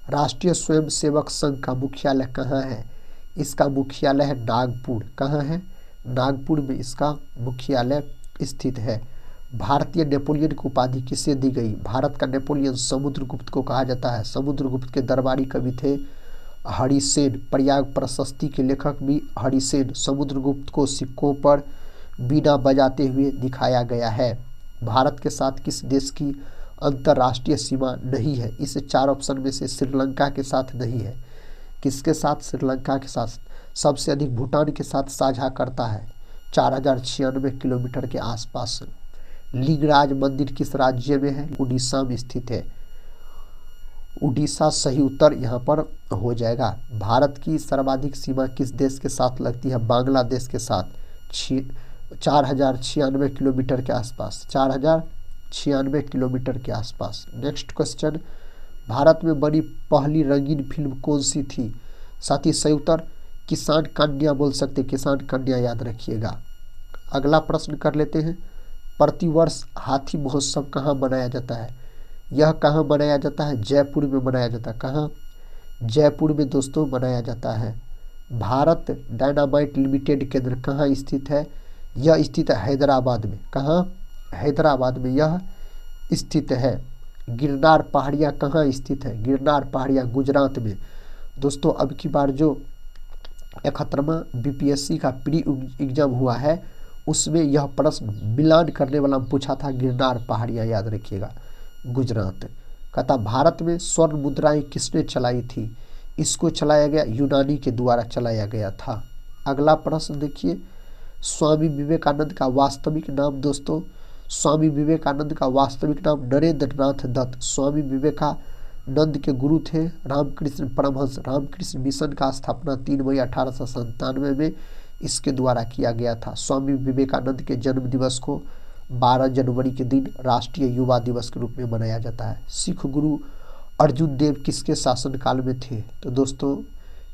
Speaker 1: राष्ट्रीय स्वयंसेवक संघ का मुख्यालय कहाँ है? इसका मुख्यालय है नागपुर। कहाँ है? नागपुर में इसका मुख्यालय स्थित है। भारतीय नेपोलियन की उपाधि किसे दी गई? भारत का नेपोलियन समुद्रगुप्त को कहा जाता है। समुद्रगुप्त के दरबारी कवि थे हरिसेन। प्रयाग प्रशस्ति के लेखक भी हरिसेन। समुद्रगुप्त को सिक्कों पर बीना बजाते हुए दिखाया गया है। भारत के साथ किस देश की अंतर्राष्ट्रीय सीमा नहीं है? इस 4 ऑप्शन में से श्रीलंका के साथ नहीं है। किसके साथ? श्रीलंका के साथ। सबसे अधिक भूटान के साथ साझा करता है 4096 किलोमीटर के आसपास। लिंगराज मंदिर किस राज्य में है? उड़ीसा में स्थित है। उड़ीसा सही उत्तर यहाँ पर हो जाएगा। भारत की सर्वाधिक सीमा किस देश के साथ लगती है? बांग्लादेश के साथ 4096 किलोमीटर के आसपास। 4096 किलोमीटर के आसपास। नेक्स्ट क्वेश्चन, भारत में बनी पहली रंगीन फिल्म कौन सी थी? साथी सही उत्तर किसान कन्या बोल सकते, किसान कन्या याद रखिएगा। अगला प्रश्न कर लेते हैं, प्रतिवर्ष हाथी महोत्सव कहाँ मनाया जाता है? यह कहाँ मनाया जाता है? जयपुर में मनाया जाता है। कहाँ? जयपुर में दोस्तों मनाया जाता है। भारत डायनामाइट लिमिटेड केंद्र कहाँ स्थित है? यह स्थित है हैदराबाद में। कहाँ? हैदराबाद में यह स्थित है। गिरनार पहाड़ियाँ कहाँ स्थित है? गिरनार पहाड़ियाँ गुजरात में। दोस्तों अब की बार जो 71वां बीपीएससी का प्री एग्जाम हुआ है उसमें यह प्रश्न मिलान करने वाला पूछा था। गिरनार पहाड़ियाँ याद रखिएगा, गुजरात। कहता भारत में स्वर्ण मुद्राएं किसने चलाई थी? इसको चलाया गया यूनानी के द्वारा चलाया गया था। अगला प्रश्न देखिए, स्वामी विवेकानंद का वास्तविक नाम दोस्तों, स्वामी विवेकानंद का वास्तविक नाम नरेंद्र नाथ दत्त। स्वामी विवेकानंद के गुरु थे रामकृष्ण परमहंस। रामकृष्ण मिशन का स्थापना 3 मई 1897 में इसके द्वारा किया गया था। स्वामी विवेकानंद के जन्म दिवस को 12 जनवरी के दिन राष्ट्रीय युवा दिवस के रूप में मनाया जाता है। सिख गुरु अर्जुन देव किसके शासनकाल में थे? तो दोस्तों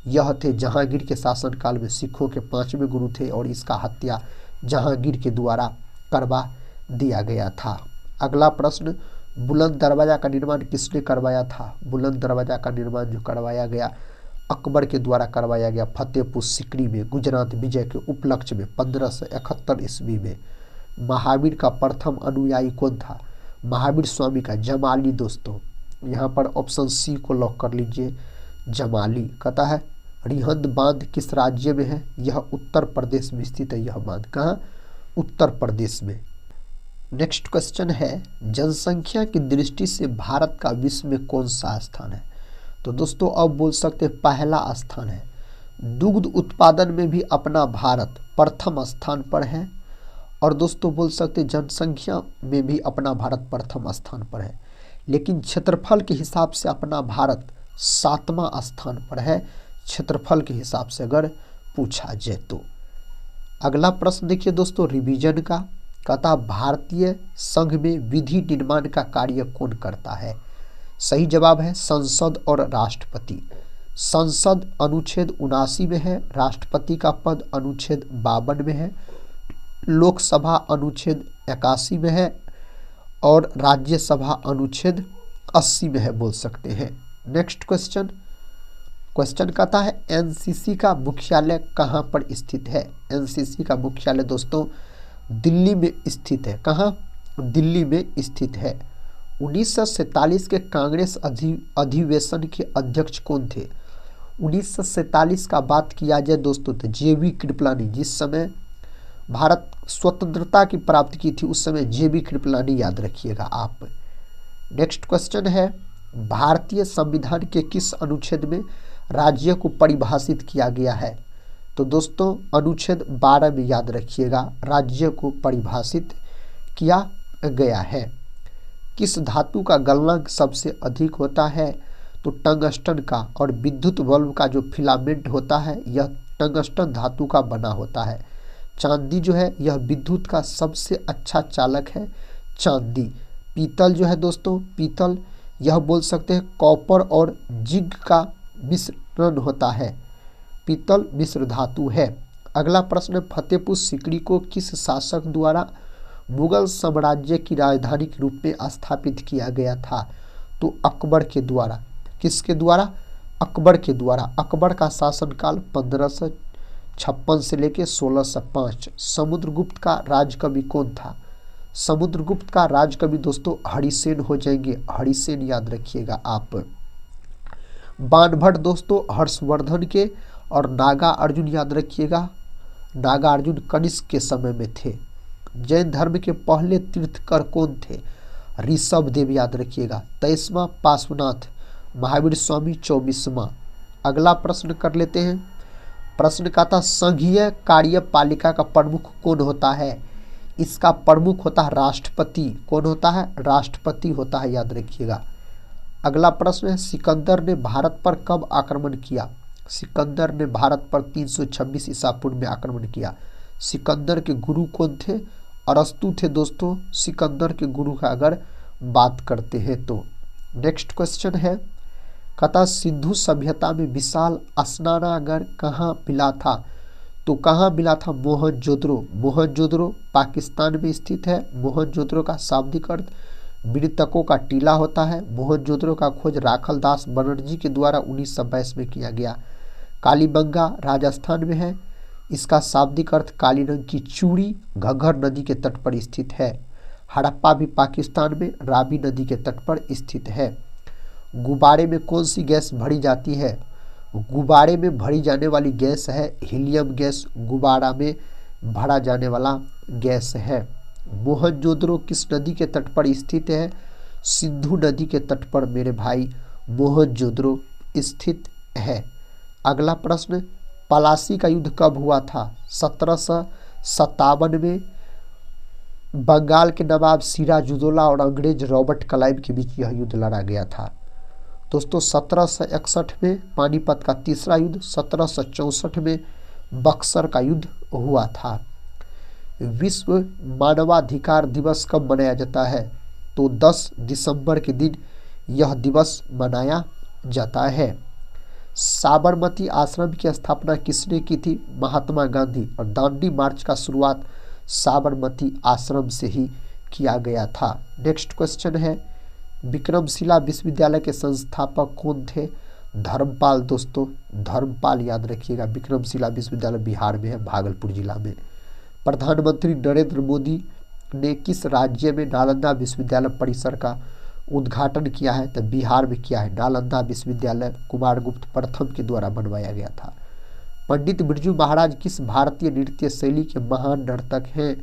Speaker 1: यह थे जहांगीर के शासनकाल में। सिखों के 5वें गुरु थे और इसका हत्या जहांगीर के द्वारा करवा दिया गया था। अगला प्रश्न, बुलंद दरवाजा का निर्माण किसने करवाया था? बुलंद दरवाजा का निर्माण जो करवाया गया अकबर के द्वारा करवाया गया फतेहपुर सीकरी में गुजरात विजय के उपलक्ष्य में 1571 ईस्वी में। महावीर का प्रथम अनुयायी कौन था? महावीर स्वामी का जमाली दोस्तों। यहाँ पर ऑप्शन सी को लॉक कर लीजिए, जमाली। कहता है रिहंद बांध किस राज्य में है? यह उत्तर प्रदेश में स्थित है। यह बांध कहाँ? उत्तर प्रदेश में। नेक्स्ट क्वेश्चन है, जनसंख्या की दृष्टि से भारत का विश्व में कौन सा स्थान है? तो दोस्तों अब बोल सकते हैं पहला स्थान है। दुग्ध उत्पादन में भी अपना भारत प्रथम स्थान पर है। और दोस्तों बोल सकते जनसंख्या में भी अपना भारत प्रथम स्थान पर है। लेकिन क्षेत्रफल के हिसाब से अपना भारत 7वां स्थान पर है, क्षेत्रफल के हिसाब से अगर पूछा जाए तो। अगला प्रश्न देखिए दोस्तों रिवीजन का। कहता भारतीय संघ में विधि निर्माण का कार्य कौन करता है? सही जवाब है संसद और राष्ट्रपति। संसद अनुच्छेद 79 में है, राष्ट्रपति का पद अनुच्छेद 52 में है, लोकसभा अनुच्छेद 81 में है और राज्यसभा अनुच्छेद 80 में है बोल सकते हैं। नेक्स्ट क्वेश्चन, क्वेश्चन कहता है एनसीसी का मुख्यालय कहाँ पर स्थित है? एनसीसी का मुख्यालय दोस्तों दिल्ली में स्थित है। कहाँ? दिल्ली में स्थित है। 1947 के कांग्रेस अधिवेशन के अध्यक्ष कौन थे? 1947 का बात किया जाए दोस्तों तो जेबी कृपलानी। जिस समय भारत स्वतंत्रता की प्राप्ति की थी उस समय जेबी कृपलानी याद रखिएगा आप। नेक्स्ट क्वेश्चन है भारतीय संविधान के किस अनुच्छेद में राज्य को परिभाषित किया गया है? तो दोस्तों अनुच्छेद 12 में याद रखिएगा राज्य को परिभाषित किया गया है। किस धातु का गलनांक सबसे अधिक होता है? तो टंगस्टन का। और विद्युत बल्ब का जो फिलामेंट होता है यह टंगस्टन धातु का बना होता है। चांदी जो है यह विद्युत का सबसे अच्छा चालक है, चांदी। पीतल जो है दोस्तों, पीतल यह बोल सकते हैं कॉपर और जिंक का मिश्रण होता है, पीतल मिश्र धातु है। अगला प्रश्न, फतेहपुर सीकरी को किस शासक द्वारा मुगल साम्राज्य की राजधानी के रूप में स्थापित किया गया था? तो अकबर के द्वारा। किसके द्वारा? अकबर के द्वारा। अकबर का शासनकाल 1556 से लेकर 1605। समुद्रगुप्त का राजकवि कौन था? समुद्रगुप्त का राजकवि दोस्तों हरिसेन हो जाएंगे, हरिसेन याद रखिएगा आप। बाणभट्ट दोस्तों हर्षवर्धन के, और नागा अर्जुन याद रखिएगा, नागा अर्जुन कनिष्क के समय में थे। जैन धर्म के पहले तीर्थकर कौन थे? ऋषभ देव याद रखिएगा। 23वां पार्श्वनाथ, महावीर स्वामी 24वां। अगला प्रश्न कर लेते हैं। प्रश्न का था संघीय कार्यपालिका का प्रमुख कौन होता है? इसका प्रमुख होता है राष्ट्रपति। कौन होता है? राष्ट्रपति होता है, याद रखिएगा। अगला प्रश्न है सिकंदर ने भारत पर कब आक्रमण किया? सिकंदर ने भारत पर 326 ईसा पूर्व में आक्रमण किया। सिकंदर के गुरु कौन थे? अरस्तु थे दोस्तों, सिकंदर के गुरु का अगर बात करते हैं तो। नेक्स्ट क्वेश्चन है, कहता सिंधु सभ्यता में विशाल स्नानागार कहाँ मिला था? तो कहाँ मिला था? मोहनजोदड़ो। मोहनजोदड़ो पाकिस्तान में स्थित है। मोहनजोदड़ो का शाब्दिक अर्थ मृतकों का टीला होता है। मोहनजोदड़ो का खोज राखल दास बनर्जी के द्वारा 1922 में किया गया। कालीबंगा राजस्थान में है। इसका शाब्दिक अर्थ काली रंग की चूड़ी, घग्घर नदी के तट पर स्थित है। हड़प्पा भी पाकिस्तान में रावी नदी के तट पर स्थित है। गुब्बारे में कौन सी गैस भरी जाती है? गुब्बारे में भरी जाने वाली गैस है हीलियम गैस, गुब्बारा में भरा जाने वाला गैस है। मोहनजोदड़ो किस नदी के तट पर स्थित है? सिंधु नदी के तट पर मेरे भाई मोहनजोदड़ो स्थित है। अगला प्रश्न, पलासी का युद्ध कब हुआ था? 1757 में बंगाल के नवाब सिराजुद्दौला और अंग्रेज रॉबर्ट क्लाइव के बीच यह युद्ध लड़ा गया था। दोस्तों 1761 में पानीपत का तीसरा युद्ध, 1764 में बक्सर का युद्ध हुआ था। विश्व मानवाधिकार दिवस कब मनाया जाता है? तो 10 दिसंबर के दिन यह दिवस मनाया जाता है। साबरमती आश्रम की स्थापना किसने की थी? महात्मा गांधी। और दांडी मार्च का शुरुआत साबरमती आश्रम से ही किया गया था। नेक्स्ट क्वेश्चन है, विक्रमशिला विश्वविद्यालय के संस्थापक कौन थे? धर्मपाल दोस्तों, धर्मपाल याद रखिएगा। विक्रमशिला विश्वविद्यालय बिहार में है, भागलपुर जिला में। प्रधानमंत्री नरेंद्र मोदी ने किस राज्य में नालंदा विश्वविद्यालय परिसर का उद्घाटन किया है? तो बिहार में किया है। नालंदा विश्वविद्यालय कुमारगुप्त प्रथम के द्वारा बनवाया गया था। पंडित बिरजू महाराज किस भारतीय नृत्य शैली के महान नर्तक हैं?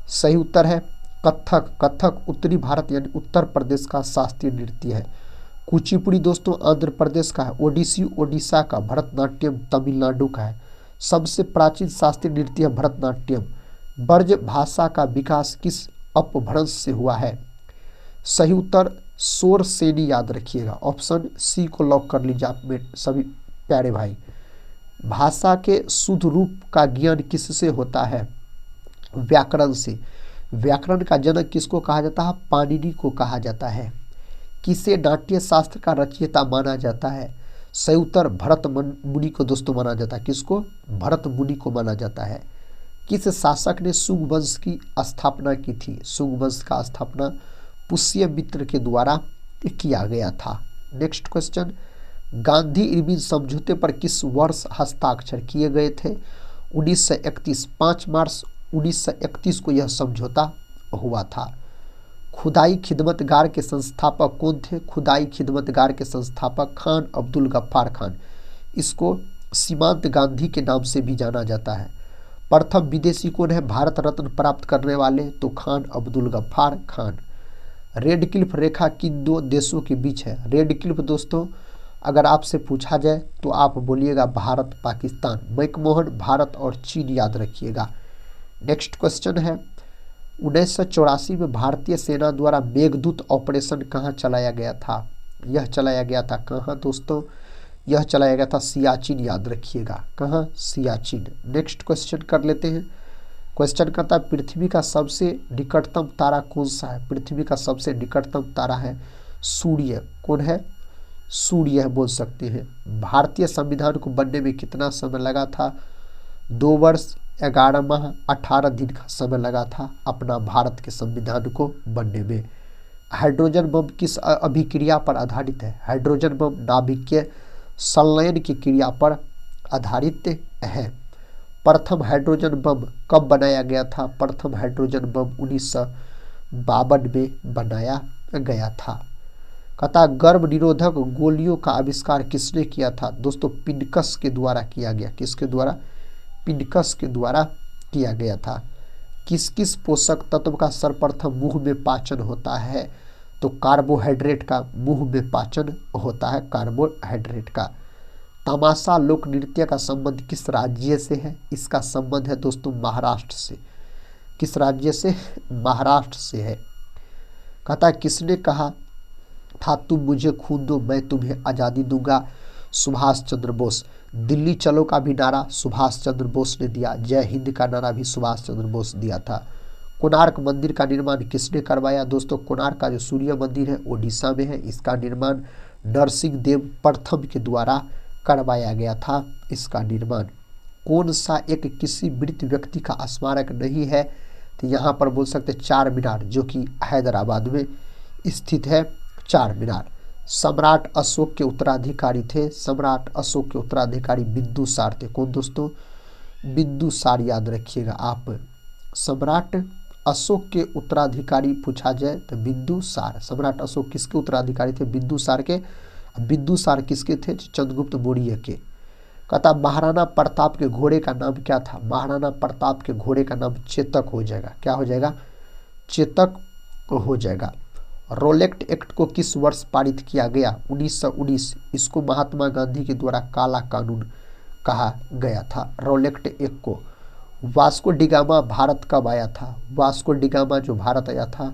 Speaker 1: सही उत्तर है कथक। कथक उत्तरी भारत यानी उत्तर प्रदेश का शास्त्रीय नृत्य है। कुचिपुड़ी दोस्तों आंध्र प्रदेश का है। ओडिसी ओडिशा का। भरतनाट्यम तमिलनाडु का है। सबसे प्राचीन शास्त्रीय नृत्य भरतनाट्यम। ब्रज भाषा का विकास किस अपभ्रंश से हुआ है? सही उत्तर शोर सेनी याद रखिएगा। ऑप्शन सी को लॉक कर लीजिए आप में सभी प्यारे भाई। भाषा के शुद्ध रूप का ज्ञान किससे होता है? व्याकरण से। व्याकरण का जनक किसको कहा जाता है? पाणिनि को कहा जाता है। किसे नाट्य शास्त्र का रचयिता माना जाता है? सही उत्तर भरत मुनि को दोस्तों माना जाता है। किसको? भरत मुनि को माना जाता है। किस शासक ने शुंग वंश की स्थापना की थी? शुंग वंश का स्थापना पुष्यमित्र के द्वारा किया गया था। नेक्स्ट क्वेश्चन, गांधी इरविन समझौते पर किस वर्ष हस्ताक्षर किए गए थे? 1931। 5 मार्च 1931 को यह समझौता हुआ था। खुदाई खिदमतगार के संस्थापक कौन थे? खुदाई खिदमतगार के संस्थापक खान अब्दुल गफ्फार खान। इसको सीमांत गांधी के नाम से भी जाना जाता है। प्रथम विदेशी कौन है भारत रत्न प्राप्त करने वाले? तो खान अब्दुल गफ्फार खान। रेड क्लिफ रेखा किन दो देशों के बीच है? रेड क्लिफ दोस्तों अगर आपसे पूछा जाए तो आप बोलिएगा भारत पाकिस्तान। मैकमोहन भारत और चीन याद रखिएगा। नेक्स्ट क्वेश्चन है 1984 में भारतीय सेना द्वारा मेघदूत ऑपरेशन कहाँ चलाया गया था? यह चलाया गया था कहाँ दोस्तों? यह चलाया गया था सियाचिन, याद रखिएगा। कहाँ? सियाचिन। नेक्स्ट क्वेश्चन कर लेते हैं। क्वेश्चन करता है पृथ्वी का सबसे निकटतम तारा कौन सा है? पृथ्वी का सबसे निकटतम तारा है सूर्य। कौन है? सूर्य बोल सकते हैं। भारतीय संविधान को बनने में कितना समय लगा था? 2 वर्ष 11 माह 18 दिन का समय लगा था अपना भारत के संविधान को बनने में। हाइड्रोजन बम किस अभिक्रिया पर आधारित है? हाइड्रोजन बम नाभिकीय संलयन की क्रिया पर आधारित है। प्रथम हाइड्रोजन बम कब बनाया गया था? प्रथम हाइड्रोजन बम 1952 में बनाया गया था। कहता गर्भ निरोधक गोलियों का आविष्कार किसने किया था? दोस्तों पिनकस के द्वारा किया गया। किसके द्वारा? पिनकस के द्वारा किया गया था। किस किस पोषक तत्व का सर्वप्रथम मुंह में पाचन होता है? तो कार्बोहाइड्रेट का मुंह में पाचन होता है, कार्बोहाइड्रेट का। तमाशा लोक नृत्य का संबंध किस राज्य से है? इसका संबंध है दोस्तों महाराष्ट्र से। किस राज्य से? महाराष्ट्र से है। कहता है किसने कहा था तुम मुझे खून दो मैं तुम्हें आज़ादी दूंगा? सुभाष चंद्र बोस। दिल्ली चलो का भी नारा सुभाष चंद्र बोस ने दिया। जय हिंद का नारा भी सुभाष चंद्र बोस दिया था। कोणार्क मंदिर का निर्माण किसने करवाया? दोस्तों कोणार्क का जो सूर्य मंदिर है ओडिशा में है। इसका निर्माण नरसिंह देव प्रथम के द्वारा करवाया गया था। इसका निर्माण कौन सा एक किसी मृत व्यक्ति का स्मारक नहीं है? तो यहाँ पर बोल सकते चार मीनार, जो कि हैदराबाद में स्थित है। चार मीनार। सम्राट अशोक के उत्तराधिकारी थे। सम्राट अशोक के उत्तराधिकारी बिंदुसार थे। कौन दोस्तों? बिंदुसार, याद रखिएगा आप। सम्राट अशोक के उत्तराधिकारी पूछा जाए तो बिंदुसार। सम्राट अशोक किसके उत्तराधिकारी थे? बिंदुसार के। बिंदुसार किसके थे? चंद्रगुप्त मौर्य के। कहता महाराणा प्रताप के घोड़े का नाम क्या था? महाराणा प्रताप के घोड़े का नाम चेतक हो जाएगा। क्या हो जाएगा? चेतक हो जाएगा। रोलेक्ट एक्ट को किस वर्ष पारित किया गया? 1919। इसको महात्मा गांधी के द्वारा काला कानून कहा गया था। रोलेक्ट एक्ट को। वास्को डिगामा भारत कब आया था? वास्को डिगामा जो भारत आया था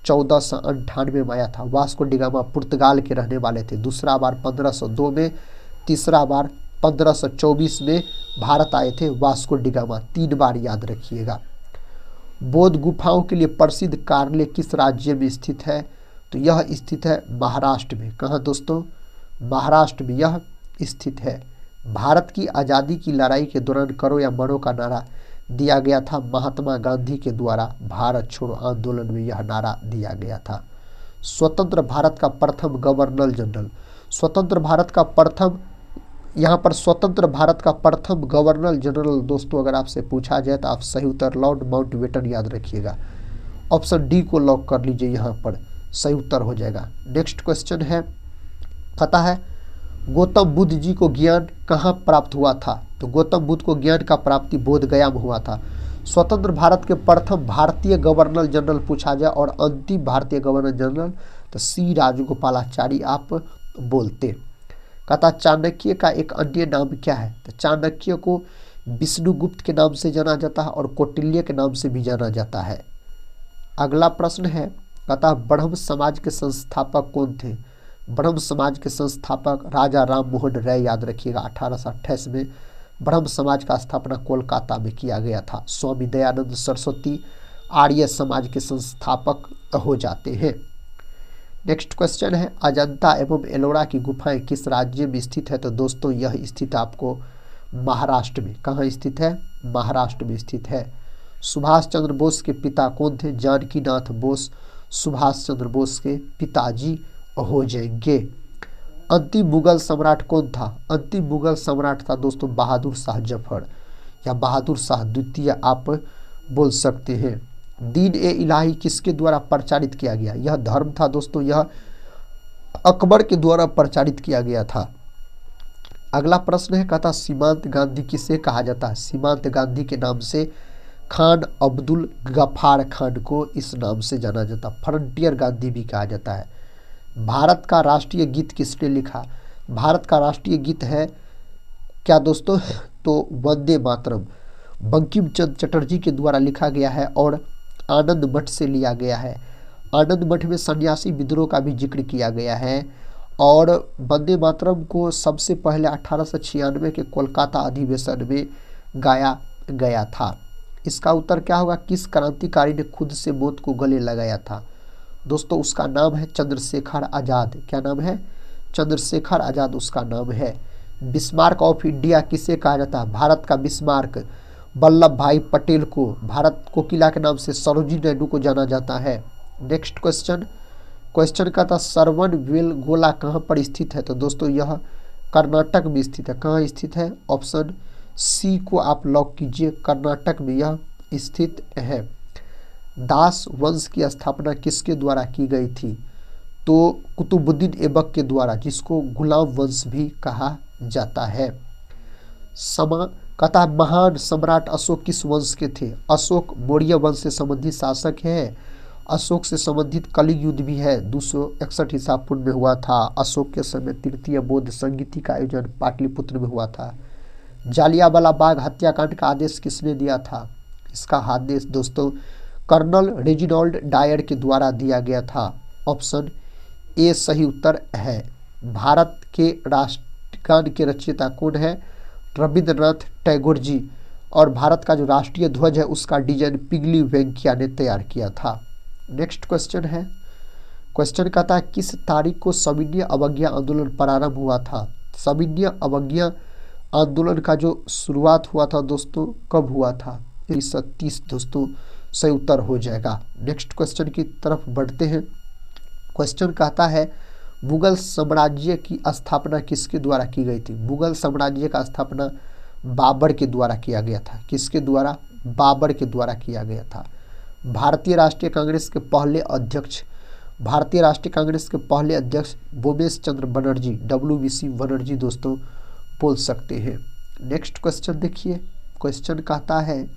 Speaker 1: 1498 में आया था। वास्को डिगामा पुर्तगाल के रहने वाले थे। दूसरा बार 1502 में, तीसरा बार 1524 में भारत आए थे वास्को डिगामा। 3 बार याद रखिएगा। बौद्ध गुफाओं के लिए प्रसिद्ध कार्ले किस राज्य में स्थित है? तो यह स्थित है महाराष्ट्र में। कहाँ दोस्तों? महाराष्ट्र में यह स्थित है। भारत की आज़ादी की लड़ाई के दौरान करो या मरो का नारा दिया गया था महात्मा गांधी के द्वारा। भारत छोड़ो आंदोलन में यह नारा दिया गया था। स्वतंत्र भारत का प्रथम गवर्नर जनरल। स्वतंत्र भारत का प्रथम, यहाँ पर स्वतंत्र भारत का प्रथम गवर्नर जनरल दोस्तों अगर आपसे पूछा जाए तो आप सही उत्तर लॉर्ड माउंटबेटन याद रखिएगा। ऑप्शन डी को लॉक कर लीजिए, यहाँ पर सही उत्तर हो जाएगा। नेक्स्ट क्वेश्चन है, पता है गौतम बुद्ध जी को ज्ञान कहाँ प्राप्त हुआ था? तो गौतम बुद्ध को ज्ञान का प्राप्ति बोधगया में हुआ था। स्वतंत्र भारत के प्रथम भारतीय गवर्नर जनरल पूछा जाए और अंतिम भारतीय गवर्नर जनरल तो सी राजगोपालाचारी आप बोलते। कहता चाणक्य का एक अन्य नाम क्या है? तो चाणक्य को विष्णुगुप्त के नाम से जाना जाता है और कौटिल्य के नाम से भी जाना जाता है। अगला प्रश्न है, कहता ब्रह्म समाज के संस्थापक कौन थे? ब्रह्म समाज के संस्थापक राजा राम मोहन राय, याद रखिएगा। 1828 में ब्रह्म समाज का स्थापना कोलकाता में किया गया था। स्वामी दयानंद सरस्वती आर्य समाज के संस्थापक हो जाते हैं। नेक्स्ट क्वेश्चन है, अजंता एवं एलोरा की गुफाएं किस राज्य में स्थित है? तो दोस्तों यह स्थित आपको महाराष्ट्र में। कहाँ स्थित है? महाराष्ट्र में स्थित है। सुभाष चंद्र बोस के पिता कौन थे? जानकी नाथ बोस सुभाष चंद्र बोस के पिताजी हो जाएंगे। अंतिम मुगल सम्राट कौन था? अंतिम मुगल सम्राट था दोस्तों बहादुर शाह जफर या बहादुर शाह द्वितीय आप बोल सकते हैं। दीन ए इलाही किसके द्वारा प्रचारित किया गया? यह धर्म था दोस्तों, यह अकबर के द्वारा प्रचारित किया गया था। अगला प्रश्न है, कहता सीमांत गांधी किसे कहा जाता है? सीमांत गांधी के नाम से खान अब्दुल गफ्फार खान को इस नाम से जाना जाता। फ्रंटियर गांधी भी कहा जाता है। भारत का राष्ट्रीय गीत किसने लिखा? भारत का राष्ट्रीय गीत है क्या दोस्तों, तो वंदे मातरम बंकिम चंद्र चटर्जी के द्वारा लिखा गया है और आनंद मठ से लिया गया है। आनंद मठ में सन्यासी विद्रोह का भी जिक्र किया गया है और वंदे मातरम को सबसे पहले 1896 के कोलकाता अधिवेशन में गाया गया था। इसका उत्तर क्या होगा, किस क्रांतिकारी ने खुद से मौत को गले लगाया था? दोस्तों उसका नाम है चंद्रशेखर आज़ाद। क्या नाम है? चंद्रशेखर आज़ाद उसका नाम है। बिस्मार्क ऑफ इंडिया किसे कहा जाता है? भारत का बिस्मार्क वल्लभ भाई पटेल को, भारत कोकिला के नाम से सरोजिनी नायडू को जाना जाता है। नेक्स्ट क्वेश्चन का था श्रवण बेलगोला कहाँ पर स्थित है? तो दोस्तों यह कर्नाटक में स्थित है। कहाँ स्थित है? ऑप्शन सी को आप लॉक कीजिए, कर्नाटक में यह स्थित है। दास वंश की स्थापना किसके द्वारा की गई थी? तो कुतुबुद्दीन ऐबक के द्वारा, जिसको गुलाम वंश भी कहा जाता है। कथा महान सम्राट अशोक किस वंश के थे? अशोक मौर्य वंश से संबंधित शासक है। अशोक से संबंधित कलिंग युद्ध भी है 261 ईसा पूर्व में हुआ था। अशोक के समय तृतीय बौद्ध संगीति का आयोजन पाटलिपुत्र में हुआ था। जालियांवाला बाग हत्याकांड का आदेश किसने दिया था? इसका आदेश दोस्तों कर्नल रेजिनाल्ड डायर के द्वारा दिया गया था। ऑप्शन ए सही उत्तर है। भारत के राष्ट्रगान के रचयिता कौन है? रविंद्रनाथ टैगोर जी। और भारत का जो राष्ट्रीय ध्वज है उसका डिजाइन पिगली वेंकैया ने तैयार किया था। नेक्स्ट क्वेश्चन कहता है किस तारीख को सविनय अवज्ञा आंदोलन प्रारंभ हुआ था? सविनय अवज्ञा आंदोलन का जो शुरुआत हुआ था दोस्तों कब हुआ था? 1930 दोस्तों सही उत्तर हो जाएगा। नेक्स्ट क्वेश्चन की तरफ बढ़ते हैं। क्वेश्चन कहता है मुगल साम्राज्य की स्थापना किसके द्वारा की गई थी? मुगल साम्राज्य का स्थापना बाबर के द्वारा किया गया था। किसके द्वारा? बाबर के द्वारा किया गया था। भारतीय राष्ट्रीय कांग्रेस के पहले अध्यक्ष भूपेश चंद्र बनर्जी, WBC बनर्जी दोस्तों बोल सकते हैं। नेक्स्ट क्वेश्चन देखिए। क्वेश्चन कहता है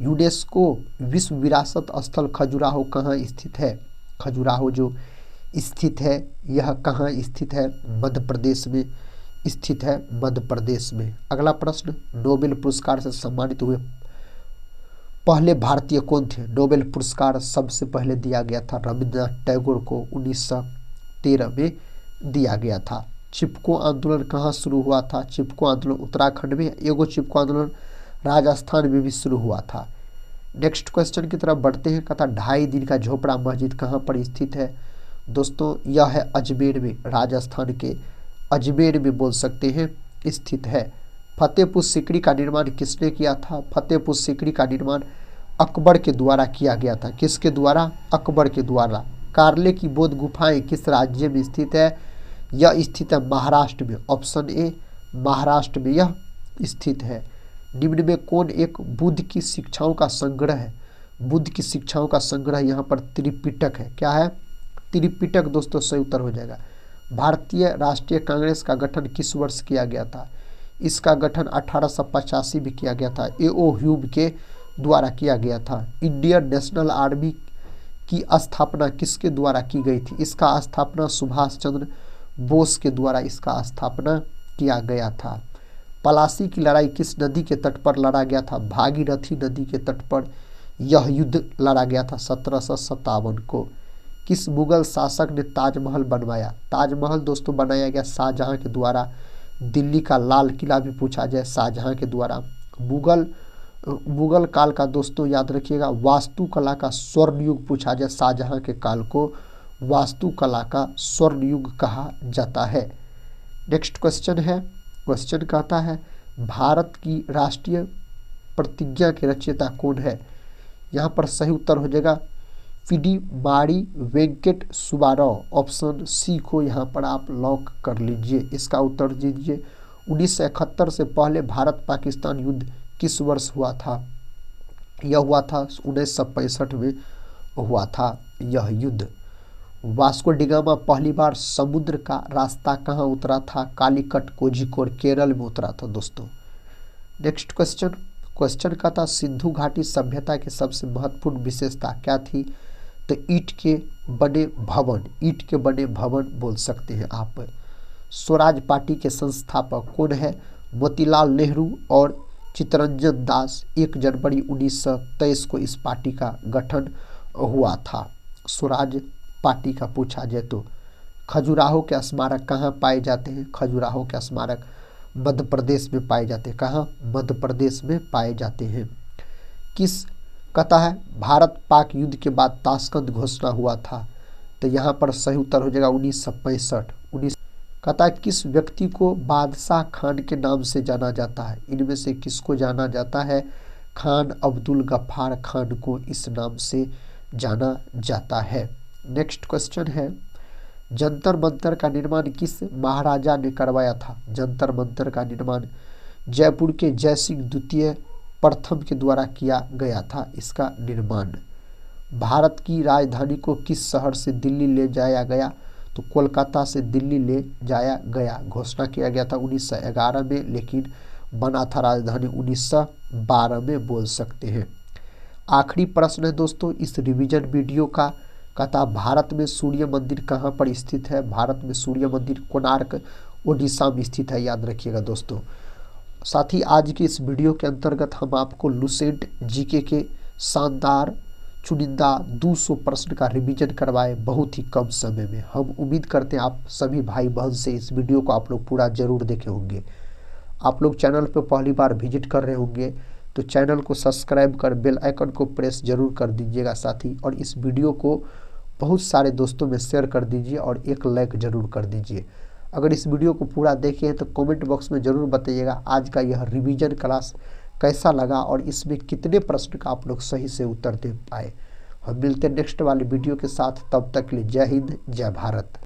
Speaker 1: यूनेस्को विश्व विरासत स्थल खजुराहो कहाँ स्थित है? खजुराहो जो स्थित है यह कहाँ स्थित है? मध्य प्रदेश में स्थित है, मध्य प्रदेश में। अगला प्रश्न, नोबेल पुरस्कार से सम्मानित हुए पहले भारतीय कौन थे? नोबेल पुरस्कार सबसे पहले दिया गया था रविंद्रनाथ टैगोर को 1913 में दिया गया था। चिपको आंदोलन कहाँ शुरू हुआ था? चिपको आंदोलन उत्तराखंड में। एगो चिपको आंदोलन राजस्थान में भी शुरू हुआ था। नेक्स्ट क्वेश्चन की तरफ बढ़ते हैं। कहता 2.5 दिन का झोपड़ा मस्जिद कहाँ पर स्थित है? दोस्तों यह है अजमेर में, राजस्थान के अजमेर में बोल सकते हैं स्थित है। फतेहपुर सीकरी का निर्माण किसने किया था? फतेहपुर सीकरी का निर्माण अकबर के द्वारा किया गया था। किसके द्वारा? अकबर के द्वारा। कार्ले की बौद्ध गुफाएं किस राज्य में स्थित है? यह स्थित है महाराष्ट्र में। ऑप्शन ए महाराष्ट्र में यह स्थित है। निम्न में कौन एक बुद्ध की शिक्षाओं का संग्रह है? बुद्ध की शिक्षाओं का संग्रह यहाँ पर त्रिपिटक है। क्या है? त्रिपिटक दोस्तों सही उत्तर हो जाएगा। भारतीय राष्ट्रीय कांग्रेस का गठन किस वर्ष किया गया था? इसका गठन 1885 में किया गया था। A.O. ह्यूम के द्वारा किया गया था। इंडियन नेशनल आर्मी की स्थापना किसके द्वारा की गई थी? इसका स्थापना सुभाष चंद्र बोस के द्वारा इसका स्थापना किया गया था। पलासी की लड़ाई किस नदी के तट पर लड़ा गया था? भागीरथी नदी के तट पर यह युद्ध लड़ा गया था 1757 को। किस मुगल शासक ने ताजमहल बनवाया? ताजमहल दोस्तों बनाया गया शाहजहां के द्वारा। दिल्ली का लाल किला भी पूछा जाए शाहजहां के द्वारा। मुगल काल का दोस्तों याद रखिएगा वास्तुकला का स्वर्ण युग पूछा जाए, शाहजहां के काल को वास्तुकला का स्वर्ण युग कहा जाता है। नेक्स्ट क्वेश्चन है। क्वेश्चन कहता है भारत की राष्ट्रीय प्रतिज्ञा के रचयिता कौन है? यहाँ पर सही उत्तर हो जाएगा पिडिमाड़ी वेंकट सुब्बाराव। ऑप्शन सी को यहाँ पर आप लॉक कर लीजिए। इसका उत्तर दीजिए 1971 से पहले भारत पाकिस्तान युद्ध किस वर्ष हुआ था? यह हुआ था 1965 में हुआ था यह युद्ध। वास्को डिगामा पहली बार समुद्र का रास्ता कहाँ उतरा था? कालीकट कोझिकोड केरल में उतरा था दोस्तों। नेक्स्ट क्वेश्चन का था सिंधु घाटी सभ्यता की सबसे महत्वपूर्ण विशेषता क्या थी? तो ईंट के बने भवन बोल सकते हैं आप। स्वराज पार्टी के संस्थापक कौन है? मोतीलाल नेहरू और चित्तरंजन दास। 1 जनवरी 1923 को इस पार्टी का गठन हुआ था। स्वराज पार्टी का पूछा जाए तो खजुराहो के स्मारक कहाँ पाए जाते हैं? खजुराहो के स्मारक मध्य प्रदेश में पाए जाते हैं। कहाँ? मध्य प्रदेश में पाए जाते हैं। किस कहता है भारत पाक युद्ध के बाद ताशकंद घोषणा हुआ था? तो यहाँ पर सही उत्तर हो जाएगा 1965। कहता है किस व्यक्ति को बादशाह खान के नाम से जाना जाता है? इनमें से किसको जाना जाता है? खान अब्दुल गफ्फार खान को इस नाम से जाना जाता है। नेक्स्ट क्वेश्चन है जंतर मंतर का निर्माण किस महाराजा ने करवाया था? जंतर मंतर का निर्माण जयपुर के जय सिंह द्वितीय प्रथम के द्वारा किया गया था। इसका निर्माण भारत की राजधानी को किस शहर से दिल्ली ले जाया गया? तो कोलकाता से दिल्ली ले जाया गया। घोषणा किया गया था 1911 में, लेकिन बना था राजधानी 1912 में बोल सकते हैं। आखिरी प्रश्न है दोस्तों इस रिवीजन वीडियो का। कहता भारत में सूर्य मंदिर कहाँ पर स्थित है? भारत में सूर्य मंदिर कोणार्क ओडिशा में स्थित है, याद रखिएगा दोस्तों। साथ ही आज के इस वीडियो के अंतर्गत हम आपको लुसेंट जीके के शानदार चुनिंदा 200 प्रश्न का रिवीजन करवाए बहुत ही कम समय में। हम उम्मीद करते हैं आप सभी भाई बहन से इस वीडियो को आप लोग पूरा जरूर देखे होंगे। आप लोग चैनल पर पहली बार विजिट कर रहे होंगे तो चैनल को सब्सक्राइब कर बेल आइकन को प्रेस जरूर कर दीजिएगा साथी, और इस वीडियो को बहुत सारे दोस्तों में शेयर कर दीजिए और एक लाइक जरूर कर दीजिए। अगर इस वीडियो को पूरा देखे हैं तो कमेंट बॉक्स में ज़रूर बताइएगा आज का यह रिवीजन क्लास कैसा लगा और इसमें कितने प्रश्न का आप लोग सही से उत्तर दे पाए। हम मिलते हैं नेक्स्ट वाले वीडियो के साथ, तब तक के लिए जय हिंद जय भारत।